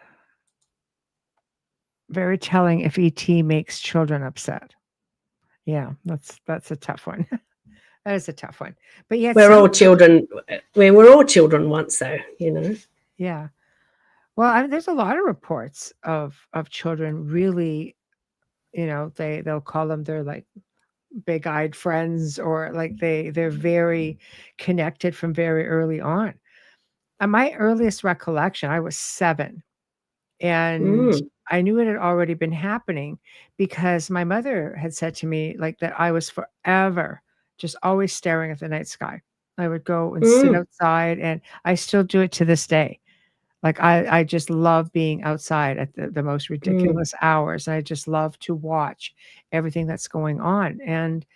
very telling if ET makes children upset. Yeah, that's a tough one. That is a tough one. But yet we're all children. We were all children once, though, you know. Yeah. Well, there's a lot of reports of children really, you know, they'll call them their like big-eyed friends, or like they're very connected from very early on. My earliest recollection, I was 7, and I knew it had already been happening because my mother had said to me like that I was forever just always staring at the night sky. I would go and sit outside, and I still do it to this day. Like I just love being outside at the most ridiculous hours. I just love to watch everything that's going on. And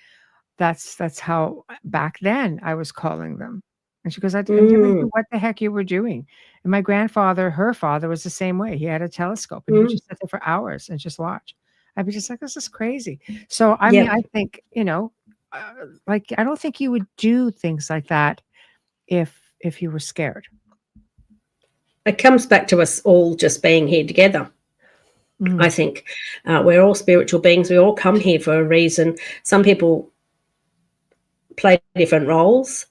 that's how back then I was calling them. And she goes, I never knew what the heck you were doing. And my grandfather, her father, was the same way. He had a telescope, and he would just sit there for hours and just watch. I'd be just like, this is crazy. So, I mean, I think, you know, like, I don't think you would do things like that if you were scared. It comes back to us all just being here together. I think we're all spiritual beings. We all come here for a reason. Some people play different roles.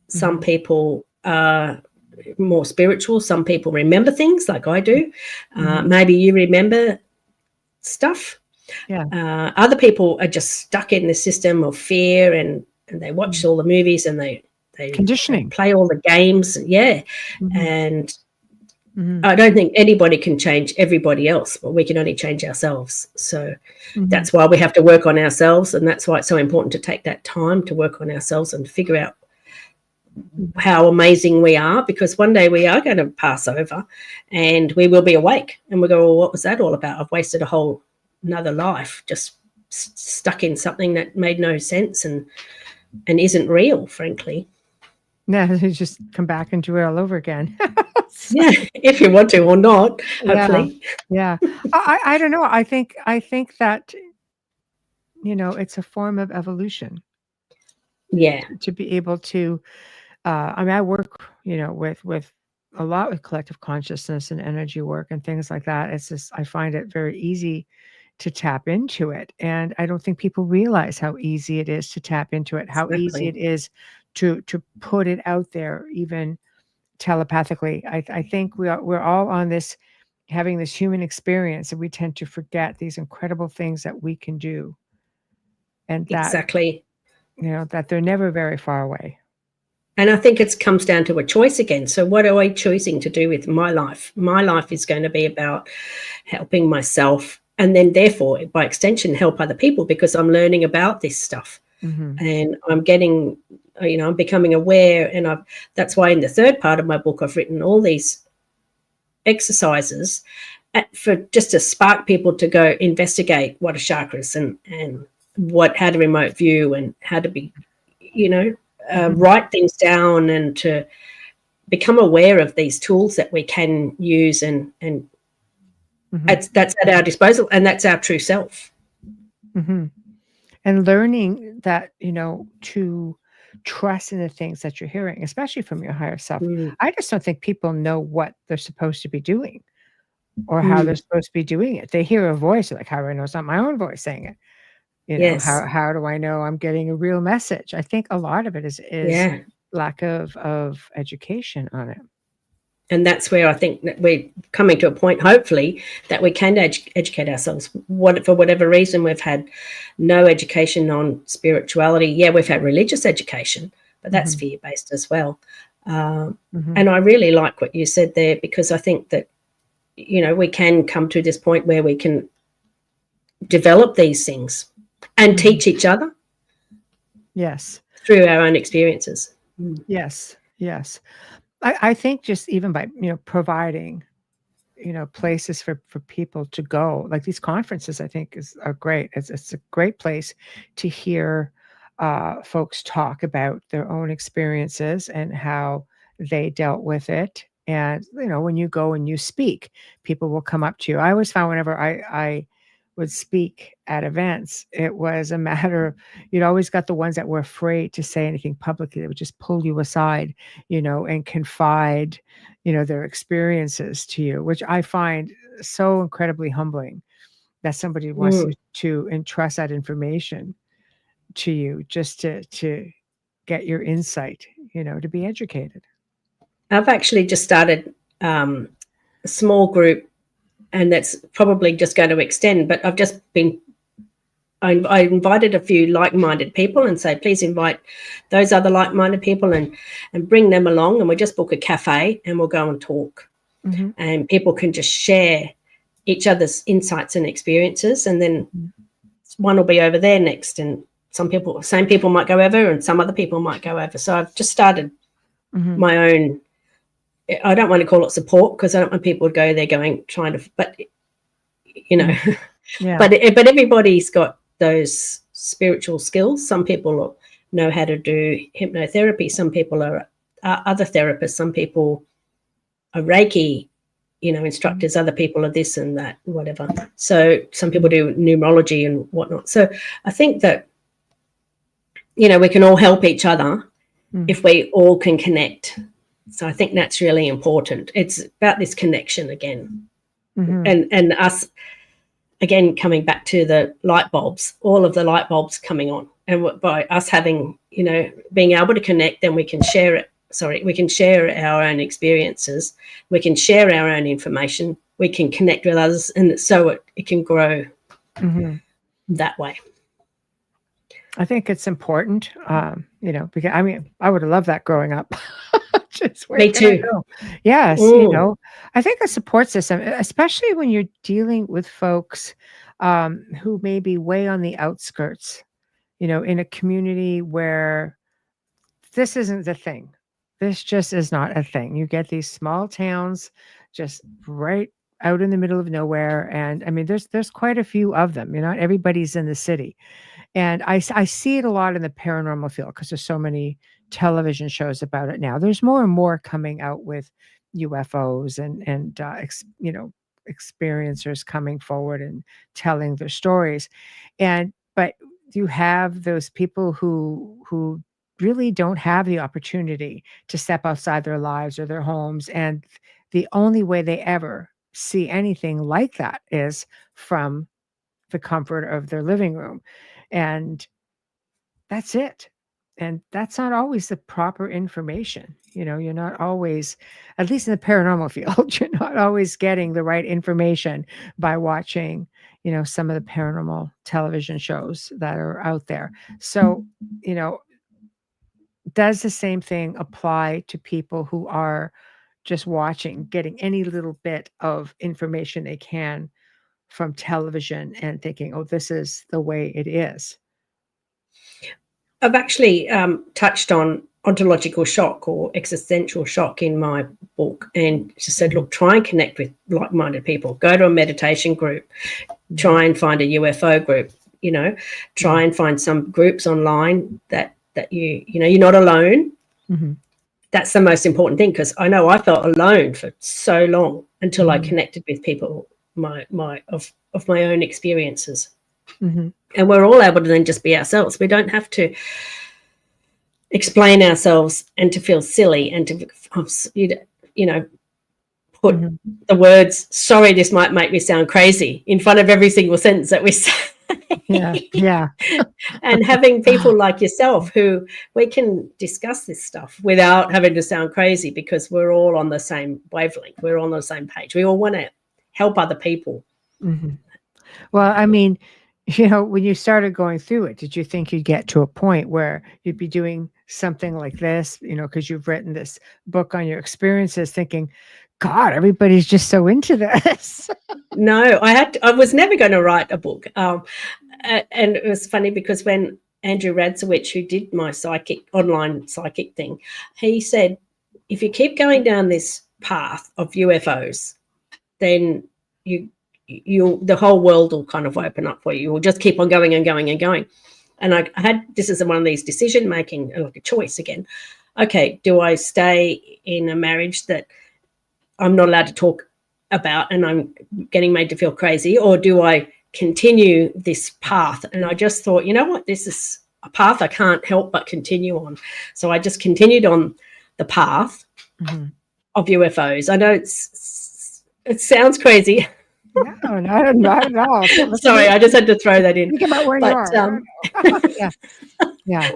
Some people are more spiritual. Some people remember things like I do. Maybe you remember stuff. Yeah. Other people are just stuck in the system of fear, and they watch all the movies, and they conditioning, they play all the games. And I don't think anybody can change everybody else, but we can only change ourselves. So that's why we have to work on ourselves, and that's why it's so important to take that time to work on ourselves and figure out how amazing we are, because one day we are going to pass over and we will be awake, and we'll go, well, what was that all about? I've wasted a whole another life just stuck in something that made no sense and isn't real, frankly. Yeah, you just come back and do it all over again. Yeah, if you want to or not, Yeah, hopefully. yeah. I don't know. I think that, it's a form of evolution Yeah, to be able to, I mean, I work, with a lot with collective consciousness and energy work and things like that. It's just, I find it very easy to tap into it. And I don't think people realize how easy it is to tap into it, how easy it exactly. is to put it out there, even telepathically. I think we're all on this, having this human experience, and we tend to forget these incredible things that we can do, and that, Exactly. that they're never very far away. And I think it comes down to a choice again. So what am I choosing to do with my life? My life is going to be about helping myself, and then therefore, by extension, help other people, because I'm learning about this stuff. Mm-hmm. And I'm getting, I'm becoming aware. And that's why in the third part of my book, I've written all these exercises for just to spark people to go investigate what are chakras, and how to remote view, and how to be, write things down, and to become aware of these tools that we can use, and that's at our disposal, and that's our true self. Mm-hmm. And learning that, to trust in the things that you're hearing, especially from your higher self. I just don't think people know what they're supposed to be doing, or how they're supposed to be doing it. They hear a voice, like, how do I know it's not my own voice saying it? Yes. How do I know I'm getting a real message? I think a lot of it is Yeah. lack of education on it. And that's where I think that we're coming to a point, hopefully, that we can educate ourselves. For whatever reason, we've had no education on spirituality. Yeah, we've had religious education, but that's fear-based as well. And I really like what you said there, because I think that, we can come to this point where we can develop these things and teach each other. Yes. Through our own experiences. Yes. Yes. I think just even by, providing, places for people to go, like these conferences, I think are great. It's a great place to hear folks talk about their own experiences and how they dealt with it. And, when you go and you speak, people will come up to you. I always found whenever I would speak at events, it was a matter of, you'd always got the ones that were afraid to say anything publicly. They would just pull you aside, and confide, their experiences to you, which I find so incredibly humbling, that somebody wants to entrust that information to you, just to get your insight, to be educated. I've actually just started a small group, and that's probably just going to extend, but I've just I invited a few like-minded people and say, please invite those other like-minded people and bring them along, and we just book a cafe and we'll go and talk. And people can just share each other's insights and experiences, and then one will be over there next, and same people might go over, and some other people might go over. So I've just started my own, I don't want to call it support, because I don't want people to go there but but everybody's got those spiritual skills. Some people know how to do hypnotherapy. Some people are other therapists. Some people are Reiki, instructors. Other people are this and that, whatever. So some people do numerology and whatnot. So I think that, we can all help each other if we all can connect. So I think that's really important. It's about this connection again. And us, again, coming back to the light bulbs, all of the light bulbs coming on. And by us having, being able to connect, then we can share it. We can share our own experiences. We can share our own information. We can connect with others, and so it can grow that way. I think it's important, because I would have loved that growing up. Me too. Yes, I think a support system, especially when you're dealing with folks who may be way on the outskirts, in a community where this isn't the thing. This just is not a thing. You get these small towns just right out in the middle of nowhere. And there's quite a few of them. Not everybody's in the city. And I see it a lot in the paranormal field, because there's so many television shows about it now. There's more and more coming out with UFOs and experiencers coming forward and telling their stories. But you have those people who really don't have the opportunity to step outside their lives or their homes, and the only way they ever see anything like that is from the comfort of their living room, and that's it. And that's not always the proper information. You're not always, at least in the paranormal field, you're not always getting the right information by watching, some of the paranormal television shows that are out there. So, does the same thing apply to people who are just watching, getting any little bit of information they can from television and thinking, oh, this is the way it is? I've actually touched on ontological shock or existential shock in my book, and just said, look, try and connect with like-minded people. Go to a meditation group, try and find a UFO group, try and find some groups online that you're not alone. Mm-hmm. That's the most important thing, because I know I felt alone for so long until I connected with people of my own experiences. Mm-hmm. And we're all able to then just be ourselves. We don't have to explain ourselves and to feel silly and to, put the words, sorry, this might make me sound crazy, in front of every single sentence that we say. Yeah. And having people like yourself who we can discuss this stuff without having to sound crazy, because we're all on the same wavelength. We're on the same page. We all want to help other people. Mm-hmm. Well, I mean, when you started going through it, did you think you'd get to a point where you'd be doing something like this, because you've written this book on your experiences, thinking, God, everybody's just so into this? No, I was never going to write a book. And it was funny because when Andrew Radzowicz, who did my online psychic thing, he said, if you keep going down this path of UFOs, then the whole world will kind of open up for you. You will just keep on going and going and going. And I had, this is one of these decision making, like a choice again. Okay, do I stay in a marriage that I'm not allowed to talk about and I'm getting made to feel crazy, or do I continue this path? And I just thought, you know what, this is a path I can't help but continue on. So I just continued on the path of UFOs. I know it sounds crazy. No, not at all. Sorry, I just had to throw that in. Think about where you are. Yeah.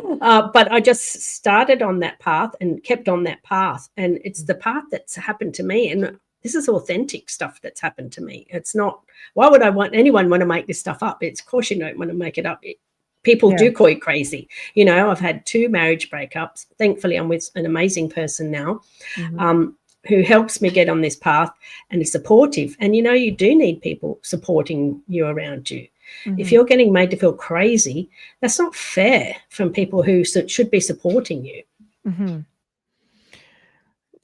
But I just started on that path and kept on that path. And it's the path that's happened to me. And this is authentic stuff that's happened to me. It's not, why would anyone want to make this stuff up? It's, of course, you don't want to make it up. People do call you crazy. I've had 2 marriage breakups. Thankfully, I'm with an amazing person now. Who helps me get on this path and is supportive. And, you do need people supporting you around you. If you're getting made to feel crazy, that's not fair from people who should be supporting you.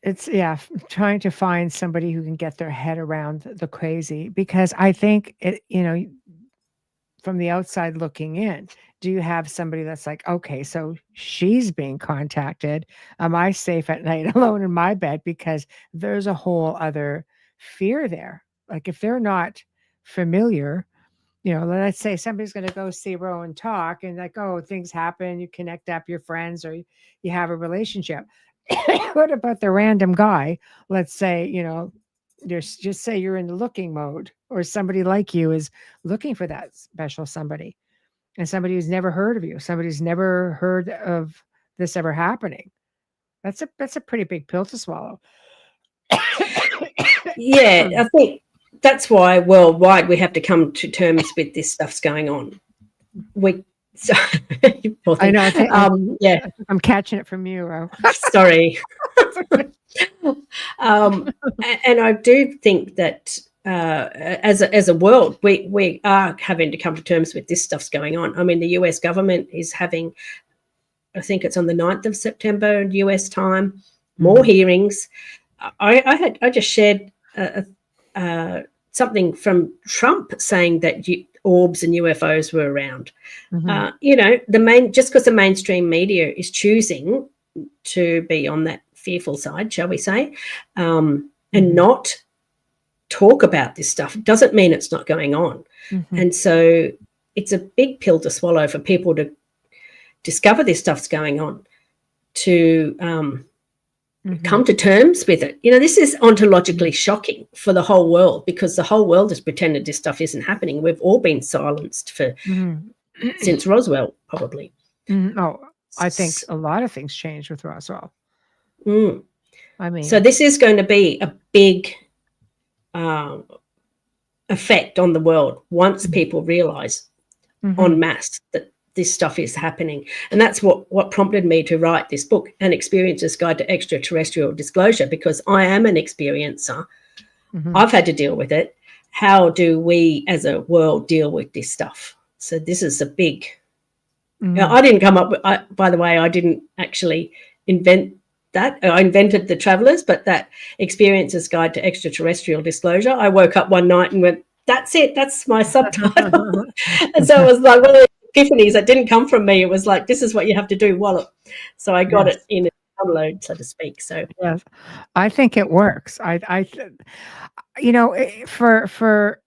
It's, trying to find somebody who can get their head around the crazy, because I think, from the outside looking in, do you have somebody that's like, okay, so she's being contacted. Am I safe at night alone in my bed? Because there's a whole other fear there. Like, if they're not familiar, let's say somebody's going to go see Rowan talk, and like, oh, things happen, you connect up your friends, or you have a relationship. What about the random guy? Let's say, just say you're in the looking mode, or somebody like you is looking for that special somebody, and somebody who's never heard of you, somebody's never heard of this ever happening. That's a pretty big pill to swallow. Yeah, I think that's why worldwide we have to come to terms with this stuff's going on. I know. I'm catching it from you, Ro. Sorry. And I do think that as a world, we are having to come to terms with this stuff's going on. I mean, the US government is having, I think it's on the 9th of September US time, more hearings. I just shared something from Trump saying that orbs and UFOs were around. Just because the mainstream media is choosing to be on that fearful side, shall we say, and not talk about this stuff doesn't mean it's not going on. And so it's a big pill to swallow for people to discover this stuff's going on, to come to terms with it. You know, this is ontologically shocking for the whole world, because the whole world has pretended this stuff isn't happening. We've all been silenced for since Roswell, probably. Oh, I think a lot of things changed with Roswell. I mean, so this is going to be a big effect on the world once people realize en masse that this stuff is happening. And that's what prompted me to write this book, An Experiencer's Guide to Extraterrestrial Disclosure, because I am an experiencer. I've had to deal with it. How do we as a world deal with this stuff? So this is a big... I didn't come up with... by the way, I didn't actually invent that. I invented the Travellers, but that Experiencer's Guide to Extraterrestrial Disclosure, I woke up one night and went, that's it, that's my subtitle. And so it was like one of the epiphanies that didn't come from me. It was like, this is what you have to do, wallop. So I got it in a download, so to speak. So yes, I think it works. I you know, for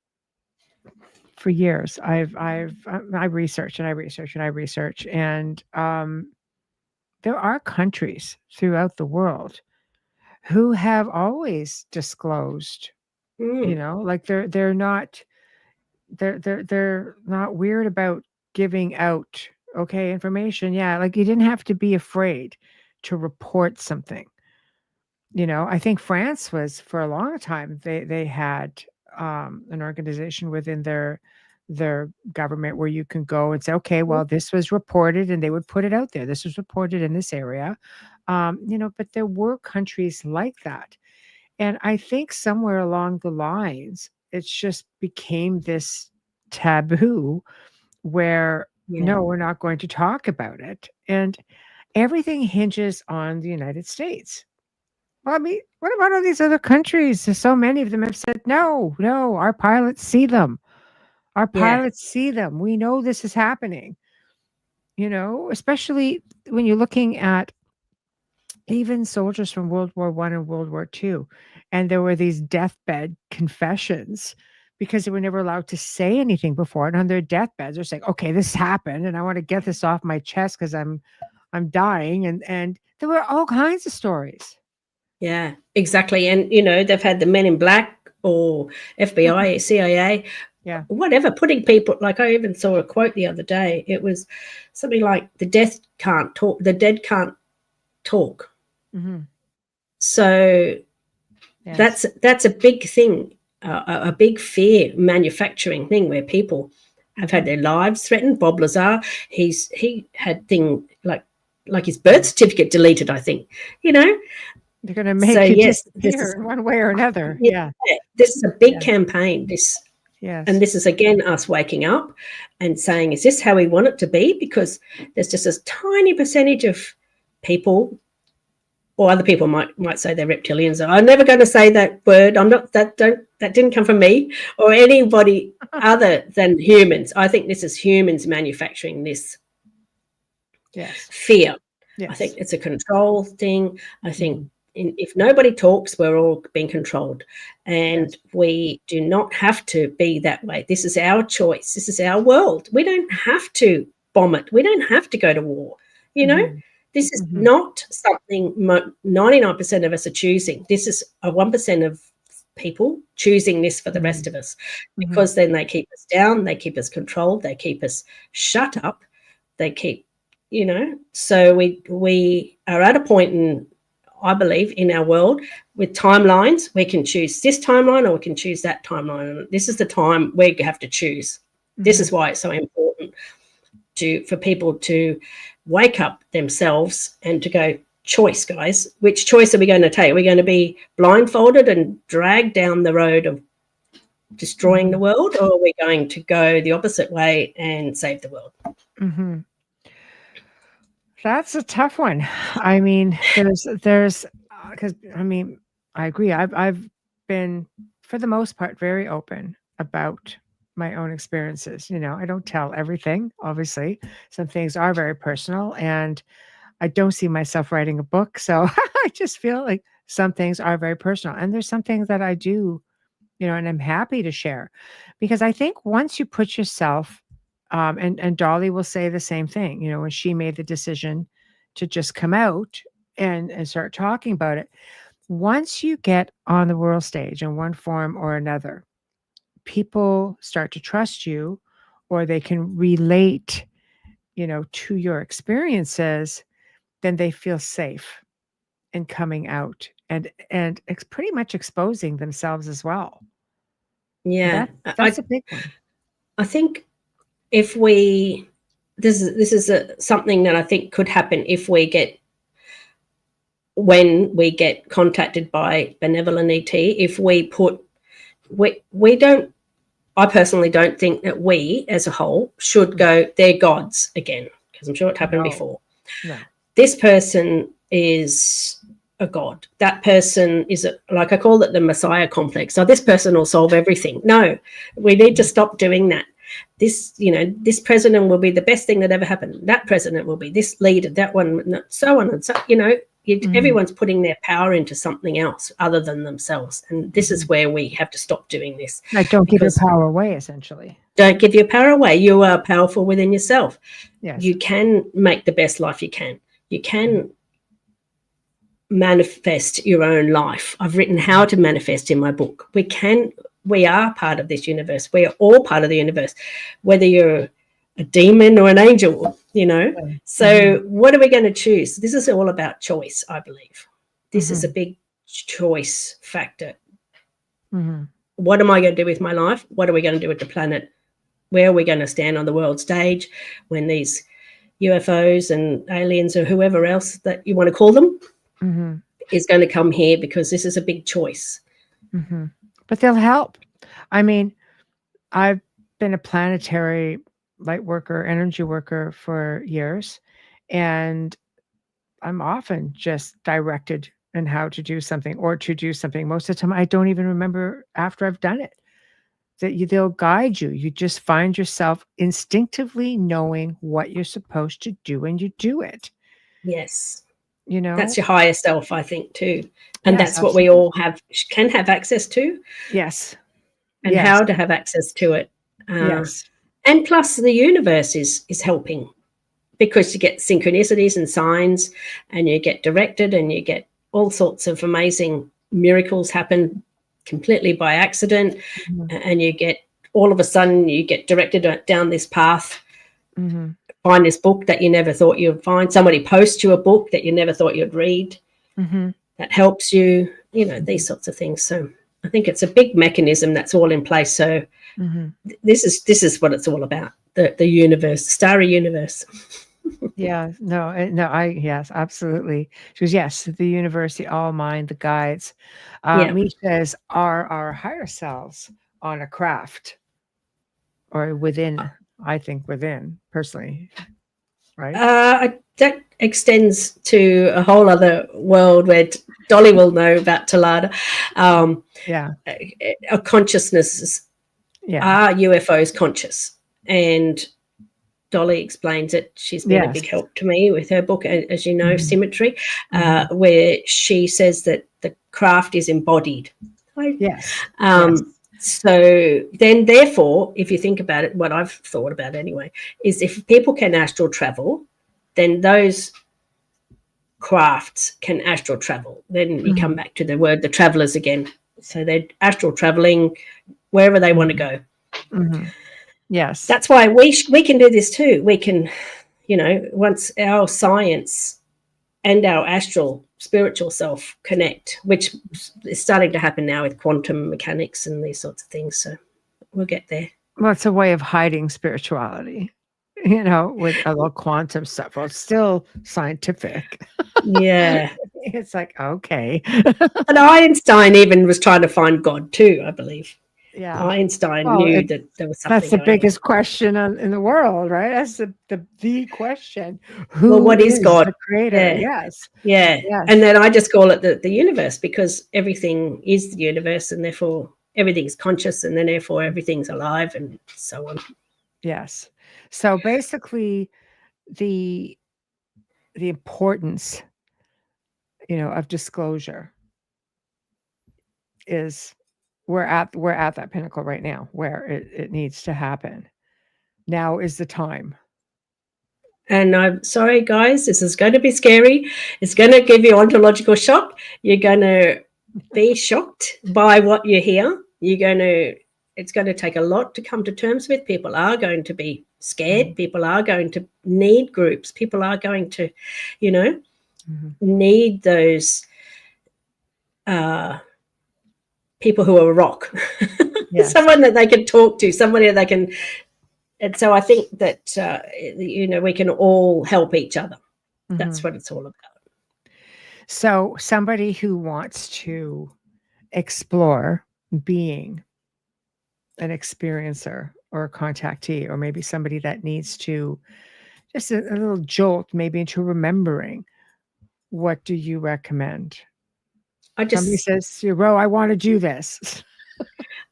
years I research and I research and I research, and there are countries throughout the world who have always disclosed, you know, like they're not weird about giving out information. Yeah, like you didn't have to be afraid to report something. You know, I think France was, for a long time, they had an organization within their government where you can go and say, okay, well, this was reported, and they would put it out there. This was reported in this area. You know, but there were countries like that. And I think somewhere along the lines, it's just became this taboo where, no, we're not going to talk about it. And everything hinges on the United States. Well, I mean, what about all these other countries? There's so many of them have said, no, our pilots see them. Our pilots see them. We know this is happening. You know, especially when you're looking at even soldiers from World War I and World War II. And there were these deathbed confessions because they were never allowed to say anything before. And on their deathbeds, they're saying, okay, this happened, and I want to get this off my chest because I'm dying. And there were all kinds of stories. Yeah, exactly. And, you know, they've had the Men in Black or FBI, CIA, whatever, putting people, like I even saw a quote the other day. It was something like, the dead can't talk. So that's a big thing, a big fear manufacturing thing where people have had their lives threatened. Bob Lazar, he had thing like his birth certificate deleted, I think, you know. They're going to make you disappear in one way or another. This is a big campaign. And this is, again, us waking up and saying, is this how we want it to be? Because there's just a tiny percentage of people, or other people might say they're reptilians. I'm never going to say that word. I'm not, that didn't come from me or anybody other than humans. I think this is humans manufacturing this fear. I think it's a control thing. I think if nobody talks, we're all being controlled, and we do not have to be that way. This is our choice. This is our world. We don't have to bomb it. We don't have to go to war. You know, this is not something 99% of us are choosing. This is a 1% of people choosing this for the rest of us, because then they keep us down, they keep us controlled, they keep us shut up, they keep, you know. So we are at a point in, I believe, in our world with timelines. We can choose this timeline or we can choose that timeline. And this is the time we have to choose. This is why it's so important for people to wake up themselves and to go, choice, guys. Which choice are we going to take? Are we going to be blindfolded and dragged down the road of destroying the world, or are we going to go the opposite way and save the world? That's a tough one. I mean, there's because I mean, I agree. I've been, for the most part, very open about my own experiences. You know, I don't tell everything. Obviously, some things are very personal, and I don't see myself writing a book. So I just feel like some things are very personal. And there's some things that I do, and I'm happy to share. Because I think once you put yourself, and Dolly will say the same thing, when she made the decision to just come out and start talking about it. Once you get on the world stage in one form or another, people start to trust you, or they can relate, to your experiences, then they feel safe in coming out and pretty much exposing themselves as well. Yeah, That's a big one. I think if this is something that I think could happen when we get contacted by benevolent ET. If we don't, I personally don't think that we as a whole should go, they're gods again, because I'm sure it happened before. No. This person is a god. That person is like I call it the Messiah complex. So this person will solve everything. No, we need to stop doing that. This president will be the best thing that ever happened. That president will be this leader, that one, so on and so. Everyone's putting their power into something else other than themselves, and this is where we have to stop doing this. Like, don't give your power away. Essentially, don't give your power away. You are powerful within yourself. Yes, you can make the best life you can. You can manifest your own life. I've written how to manifest in my book. We are part of this universe. We are all part of the universe, whether you're a demon or an angel, So what are we going to choose? This is all about choice, I believe. This is a big choice factor. What am I going to do with my life? What are we going to do with the planet? Where are we going to stand on the world stage when these UFOs and aliens or whoever else that you want to call them is going to come here? Because this is a big choice. But they'll help. I mean, I've been a planetary light worker, energy worker for years, and I'm often just directed in how to do something or to do something. Most of the time, I don't even remember after I've done it. They'll guide you. You just find yourself instinctively knowing what you're supposed to do, and you do it. Yes. That's your higher self, I think, too. And yes, that's what we all can have access to. Yes. And how to have access to it. Yes. And plus the universe is helping, because you get synchronicities and signs, and you get directed, and you get all sorts of amazing miracles happen completely by accident. And you get, all of a sudden, you get directed down this path, find this book that you never thought you'd find. Somebody posts you a book that you never thought you'd read that helps you, these sorts of things. So I think it's a big mechanism that's all in place. So this is what it's all about, the universe, the starry universe. Yes, absolutely. She goes, yes, the universe, the all mind, the guides. Me says, are our higher selves on a craft or within? I think within, personally, right? That extends to a whole other world where Dolly will know about Talada. A consciousness. Are UFOs conscious? And Dolly explains it. She's been a big help to me with her book, as you know, Symmetry, where she says that the craft is embodied. So then, therefore, if you think about it, what I've thought about anyway, is if people can astral travel, then those crafts can astral travel. Then you come back to the word, the travelers again. So they're astral traveling wherever they want to go. Yes. That's why we can do this too. We can, once our science and our astral spiritual self connect, which is starting to happen now with quantum mechanics and these sorts of things. So we'll get there. Well, it's a way of hiding spirituality, with a little quantum stuff. Well, it's still scientific. Yeah. It's like, okay. And Einstein even was trying to find God too, I believe. Yeah. Einstein knew that there was something. That's the biggest question in the world, right? That's the question. What is God? The creator? Yes. And then I just call it the universe, because everything is the universe, and therefore everything's conscious, and then therefore everything's alive, and so on. Yes. So basically, the the importance, of disclosure is we're at that pinnacle right now where it needs to happen. Now is the time. And I'm sorry, guys, this is going to be scary. It's going to give you ontological shock. You're going to be shocked by what you hear. It's going to take a lot to come to terms with. People are going to be scared. People are going to need groups. People are going to, need those people who are a rock. Yes. Someone that they can talk to, somebody that they can. And so I think that, we can all help each other. That's what it's all about. So somebody who wants to explore being an experiencer or a contactee, or maybe somebody that needs to just a little jolt maybe into remembering, what do you recommend? Somebody says, Ro, I want to do this.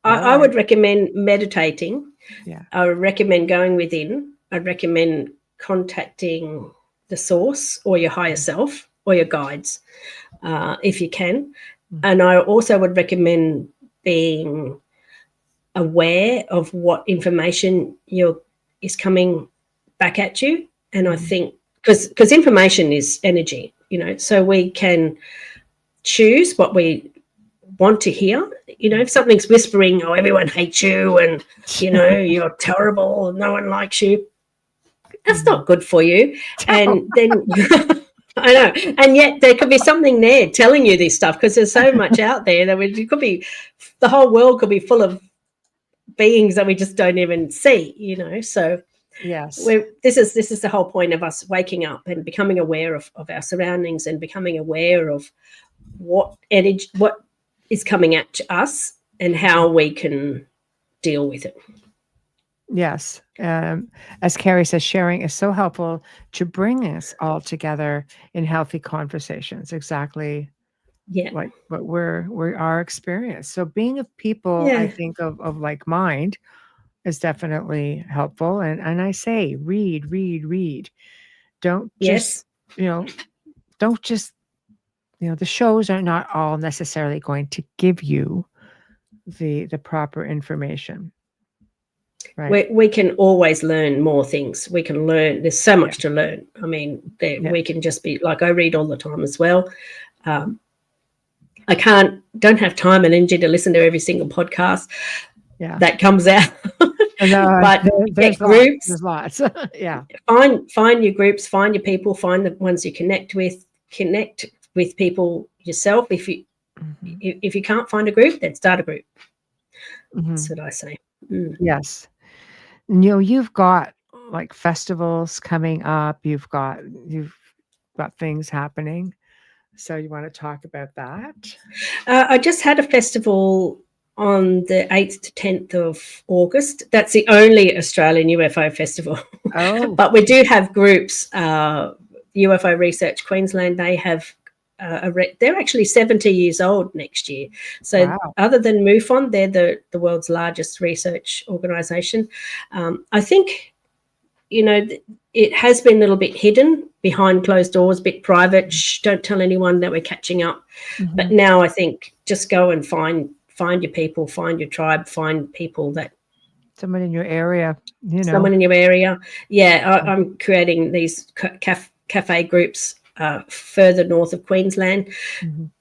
I would recommend meditating. Yeah. I would recommend going within. I'd recommend contacting the source or your higher self or your guides, if you can. And I also would recommend being aware of what information is coming back at you. And I think because information is energy, so we can choose what we want to hear. If something's whispering, oh, everyone hates you and, you're terrible and no one likes you, that's not good for you. And then I know. And yet there could be something there telling you this stuff, because there's so much out there that it could be, the whole world could be full of beings that we just don't even see, So yes, this is the whole point of us waking up and becoming aware of our surroundings and becoming aware of what energy, what is coming at us and how we can deal with it. Yes. As Carrie says, sharing is so helpful to bring us all together in healthy conversations. Exactly. Yeah. Like what we're our experience. So being of people, I think of like mind is definitely helpful. And I say, read. Don't just, don't just, the shows are not all necessarily going to give you the proper information. Right. We can always learn more things. We can learn. There's so much to learn. I mean, we can just be like, I read all the time as well. I don't have time and energy to listen to every single podcast that comes out. But there's groups. There's lots. Yeah. Find your groups, find your people, find the ones you connect with people yourself. If you can't find a group, then start a group. That's what I say. Yes. You've got like festivals coming up. You've got things happening. So you want to talk about that? I just had a festival on the 8th to 10th of August. That's the only Australian UFO festival. Oh. But we do have groups. UFO Research Queensland, they have they're actually 70 years old next year. So other than MUFON, they're the world's largest research organisation. I think, it has been a little bit hidden behind closed doors, a bit private. Shh, don't tell anyone that we're catching up. But now I think just go and find your people, find your tribe, find people that. Someone in your area, Someone in your area. Yeah, I'm creating these cafe groups further north of Queensland,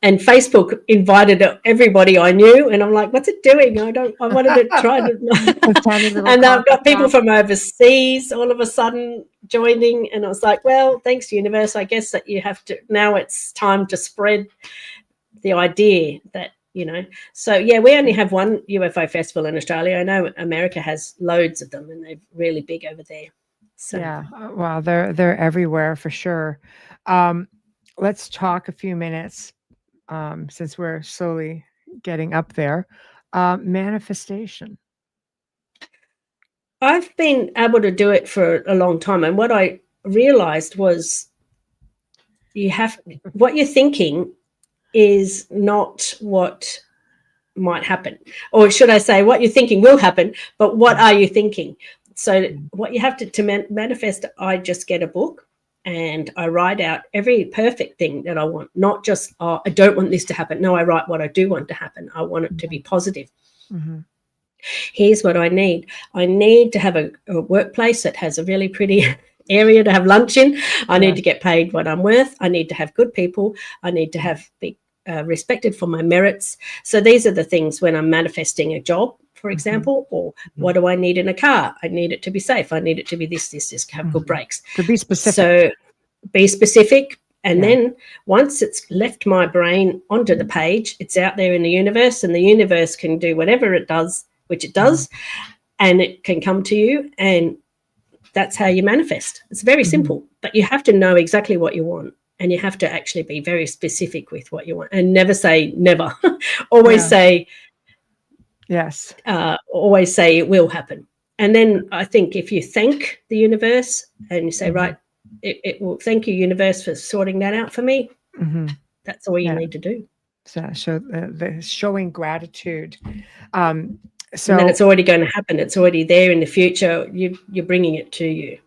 and Facebook invited everybody I knew, and I'm like, what's it doing? I wanted to try to and I've got people from overseas all of a sudden joining, and I was like, well, thanks universe, I guess that you have to, now it's time to spread the idea that, so we only have one UFO festival in Australia. I know America has loads of them and they're really big over there. So well, they're everywhere for sure. Let's talk a few minutes, since we're slowly getting up there. Manifestation. I've been able to do it for a long time, and what I realized was what you're thinking is not what might happen, or should I say what you're thinking will happen, but what are you thinking? So what you have to manifest, I just get a book and I write out every perfect thing that I want, not just, oh, I don't want this to happen. No, I write what I do want to happen. I want it to be positive. Mm-hmm. Here's what I need. I need to have a workplace that has a really pretty area to have lunch in. I need to get paid what I'm worth. I need to have good people. I need to be respected for my merits. So these are the things when I'm manifesting a job, for example, or what do I need in a car? I need it to be safe. I need it to be this, have good brakes. To be specific. So be specific. And then once it's left my brain onto the page, it's out there in the universe, and the universe can do whatever it does, which it does, and it can come to you, and that's how you manifest. It's very simple, but you have to know exactly what you want, and you have to actually be very specific with what you want, and never say never. Always say yes. Always say it will happen. And then I think if you thank the universe and you say, right, it will, thank you, universe, for sorting that out for me. That's all you need to do. So the showing gratitude. So and then it's already going to happen. It's already there in the future. You're bringing it to you.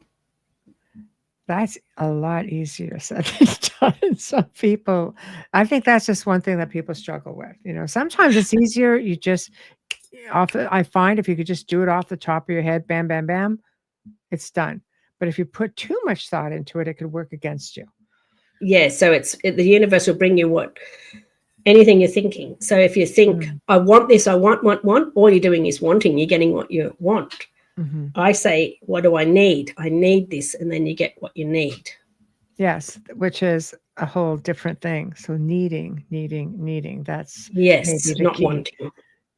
That's a lot easier said than done. Some people, I think that's just one thing that people struggle with. You know, sometimes it's easier. You just I find if you could just do it off the top of your head, bam, bam, bam, it's done. But if you put too much thought into it, it could work against you. Yeah. So the universe will bring you anything you're thinking. So if you think, I want this, I want, all you're doing is wanting, you're getting what you want. I say, what do I need? I need this, and then you get what you need. Yes, which is a whole different thing. So needing. That's not key. Wanting.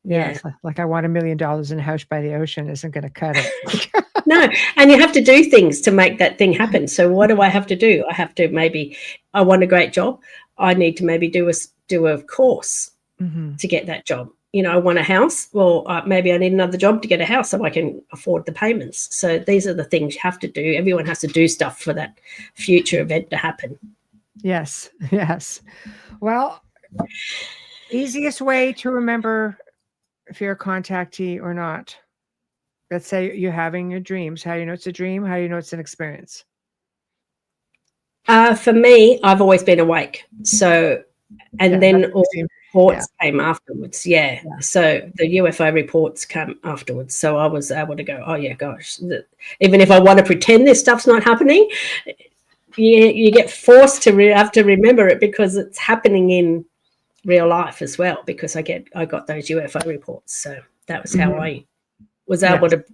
Yes, like I want $1 million in a house by the ocean isn't going to cut it. No, and you have to do things to make that thing happen. So what do I have to do? I have to I want a great job. I need to maybe do a course to get that job. You know, I want a house. Well, maybe I need another job to get a house so I can afford the payments. So these are the things you have to do. Everyone has to do stuff for that future event to happen. Yes. Well, easiest way to remember if you're a contactee or not. Let's say you're having your dreams. How do you know it's a dream? How do you know it's an experience? For me, I've always been awake. So, and then all the reports came afterwards. So the UFO reports come afterwards. So I was able to go, oh yeah, gosh, even if I want to pretend this stuff's not happening, you get forced to have to remember it because it's happening in real life as well, because I got those UFO reports. So that was how I was able to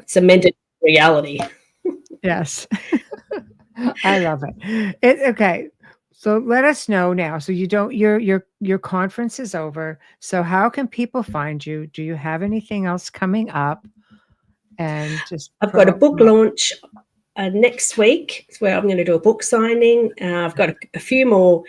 cement it in reality. Yes. I love it. Okay. So let us know now. So your conference is over. So how can people find you? Do you have anything else coming up? And I've got a book launch next week where I'm going to do a book signing. I've got a few more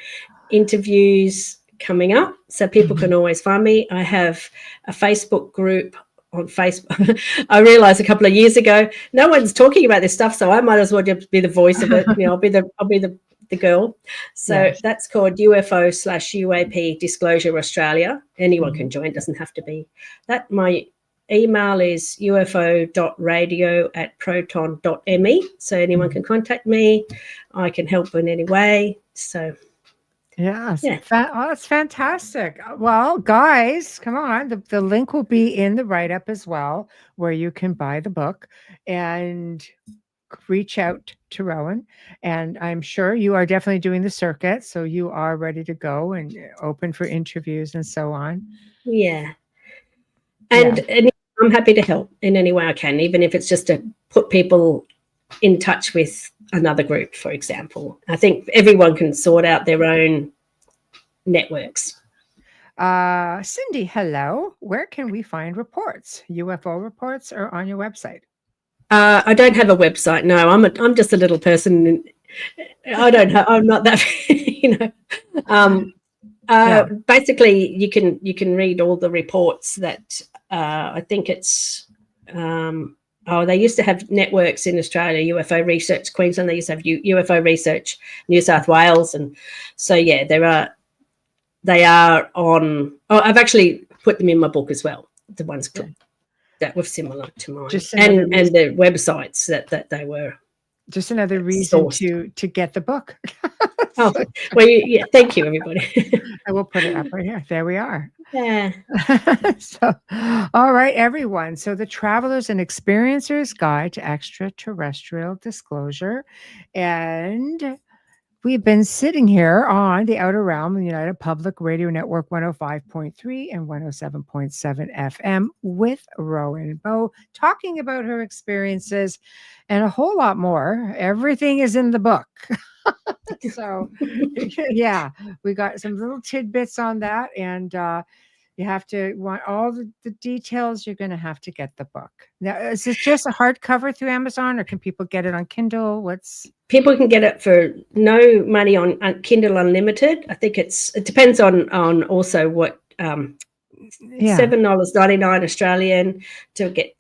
interviews coming up, so people can always find me. I have a Facebook group on Facebook. I realized a couple of years ago, no one's talking about this stuff, so I might as well just be the voice of it. You know, I'll be the girl. So that's called UFO/UAP Disclosure Australia. Anyone can join, doesn't have to be that. My email is ufo.radio@proton.me, so anyone can contact me. I can help in any way. So that's fantastic. Well, guys, come on. The link will be in the write-up as well, where you can buy the book and reach out to Rowan. And I'm sure you are definitely doing the circuit, so you are ready to go and open for interviews and so on. Yeah. And I'm happy to help in any way I can, even if it's just to put people in touch with another group, for example. I think everyone can sort out their own networks. Cindy, hello. Where can we find reports, UFO reports, or on your website? I don't have a website. No, I'm just a little person. I'm not that, basically you can read all the reports that I think it's they used to have networks in Australia, UFO Research Queensland. They used to have UFO Research New South Wales, and so they are on. I've actually put them in my book as well. The ones that were similar to mine, and the websites that they were just another reason source. to get the book. Oh, well, yeah. Thank you, everybody. I will put it up right here. There we are. Yeah. So, all right, everyone. So, the Travelers and Experiencers Guide to Extraterrestrial Disclosure. And we've been sitting here on the Outer Realm, the United Public Radio Network 105.3 and 107.7 FM with Rowan Bo, talking about her experiences and a whole lot more. Everything is in the book. So, yeah, we got some little tidbits on that. And you have to want all the details. You're going to have to get the book. Now, is this just a hardcover through Amazon, or can people get it on Kindle? People can get it for no money on Kindle Unlimited. I think it depends on also what $7.99 Australian to get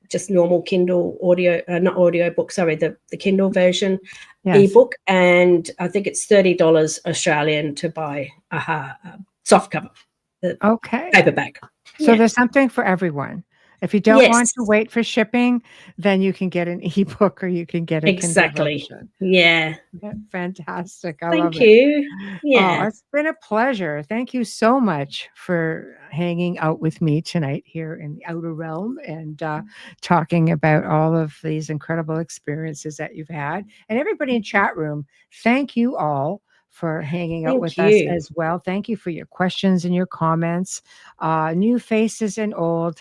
just normal Kindle audio, not audio book, sorry, the Kindle version ebook, and I think it's $30 Australian to buy a soft cover, the paperback. So there's something for everyone. If you don't want to wait for shipping, then you can get an ebook or you can get a Kindle version. Yeah. Fantastic. Thank you. Yeah. Oh, it's been a pleasure. Thank you so much for hanging out with me tonight here in the Outer Realm and talking about all of these incredible experiences that you've had. And everybody in chat room, thank you all for hanging out with us as well. Thank you for your questions and your comments. New faces and old.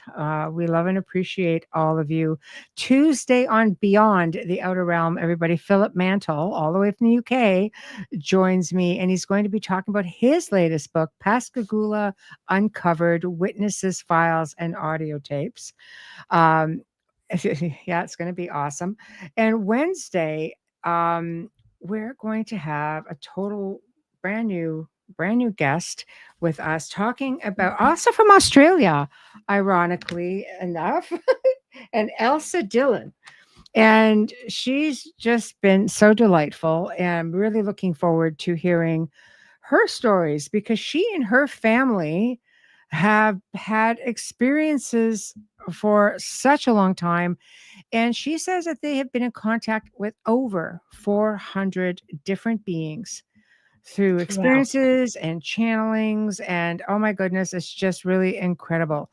We love and appreciate all of you. Tuesday on Beyond the Outer Realm, everybody, Philip Mantle, all the way from the UK, joins me, and he's going to be talking about his latest book, Pascagoula Uncovered: Witnesses, Files, and Audio Tapes. Yeah, it's going to be awesome. And Wednesday, we're going to have a total brand new guest with us, talking about, also from Australia, ironically enough, and Elsa Dillon. And she's just been so delightful, and I'm really looking forward to hearing her stories, because she and her family have had experiences for such a long time. And she says that they have been in contact with over 400 different beings through experiences and channelings. And oh my goodness, it's just really incredible.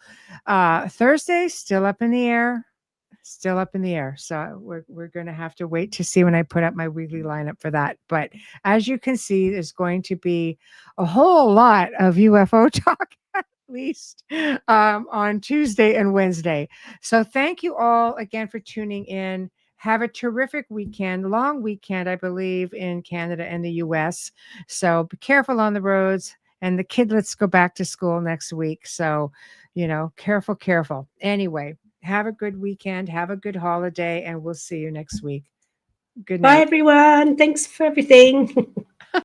Thursday, still up in the air. So we're going to have to wait to see when I put up my weekly lineup for that. But as you can see, there's going to be a whole lot of UFO talk, at least on Tuesday and Wednesday. So thank you all again for tuning in. Have a terrific weekend, long weekend, I believe, in Canada and the US. So be careful on the roads. And the kidlets go back to school next week. So, careful. Anyway, have a good weekend. Have a good holiday. And we'll see you next week. Good night. Bye, everyone. Thanks for everything.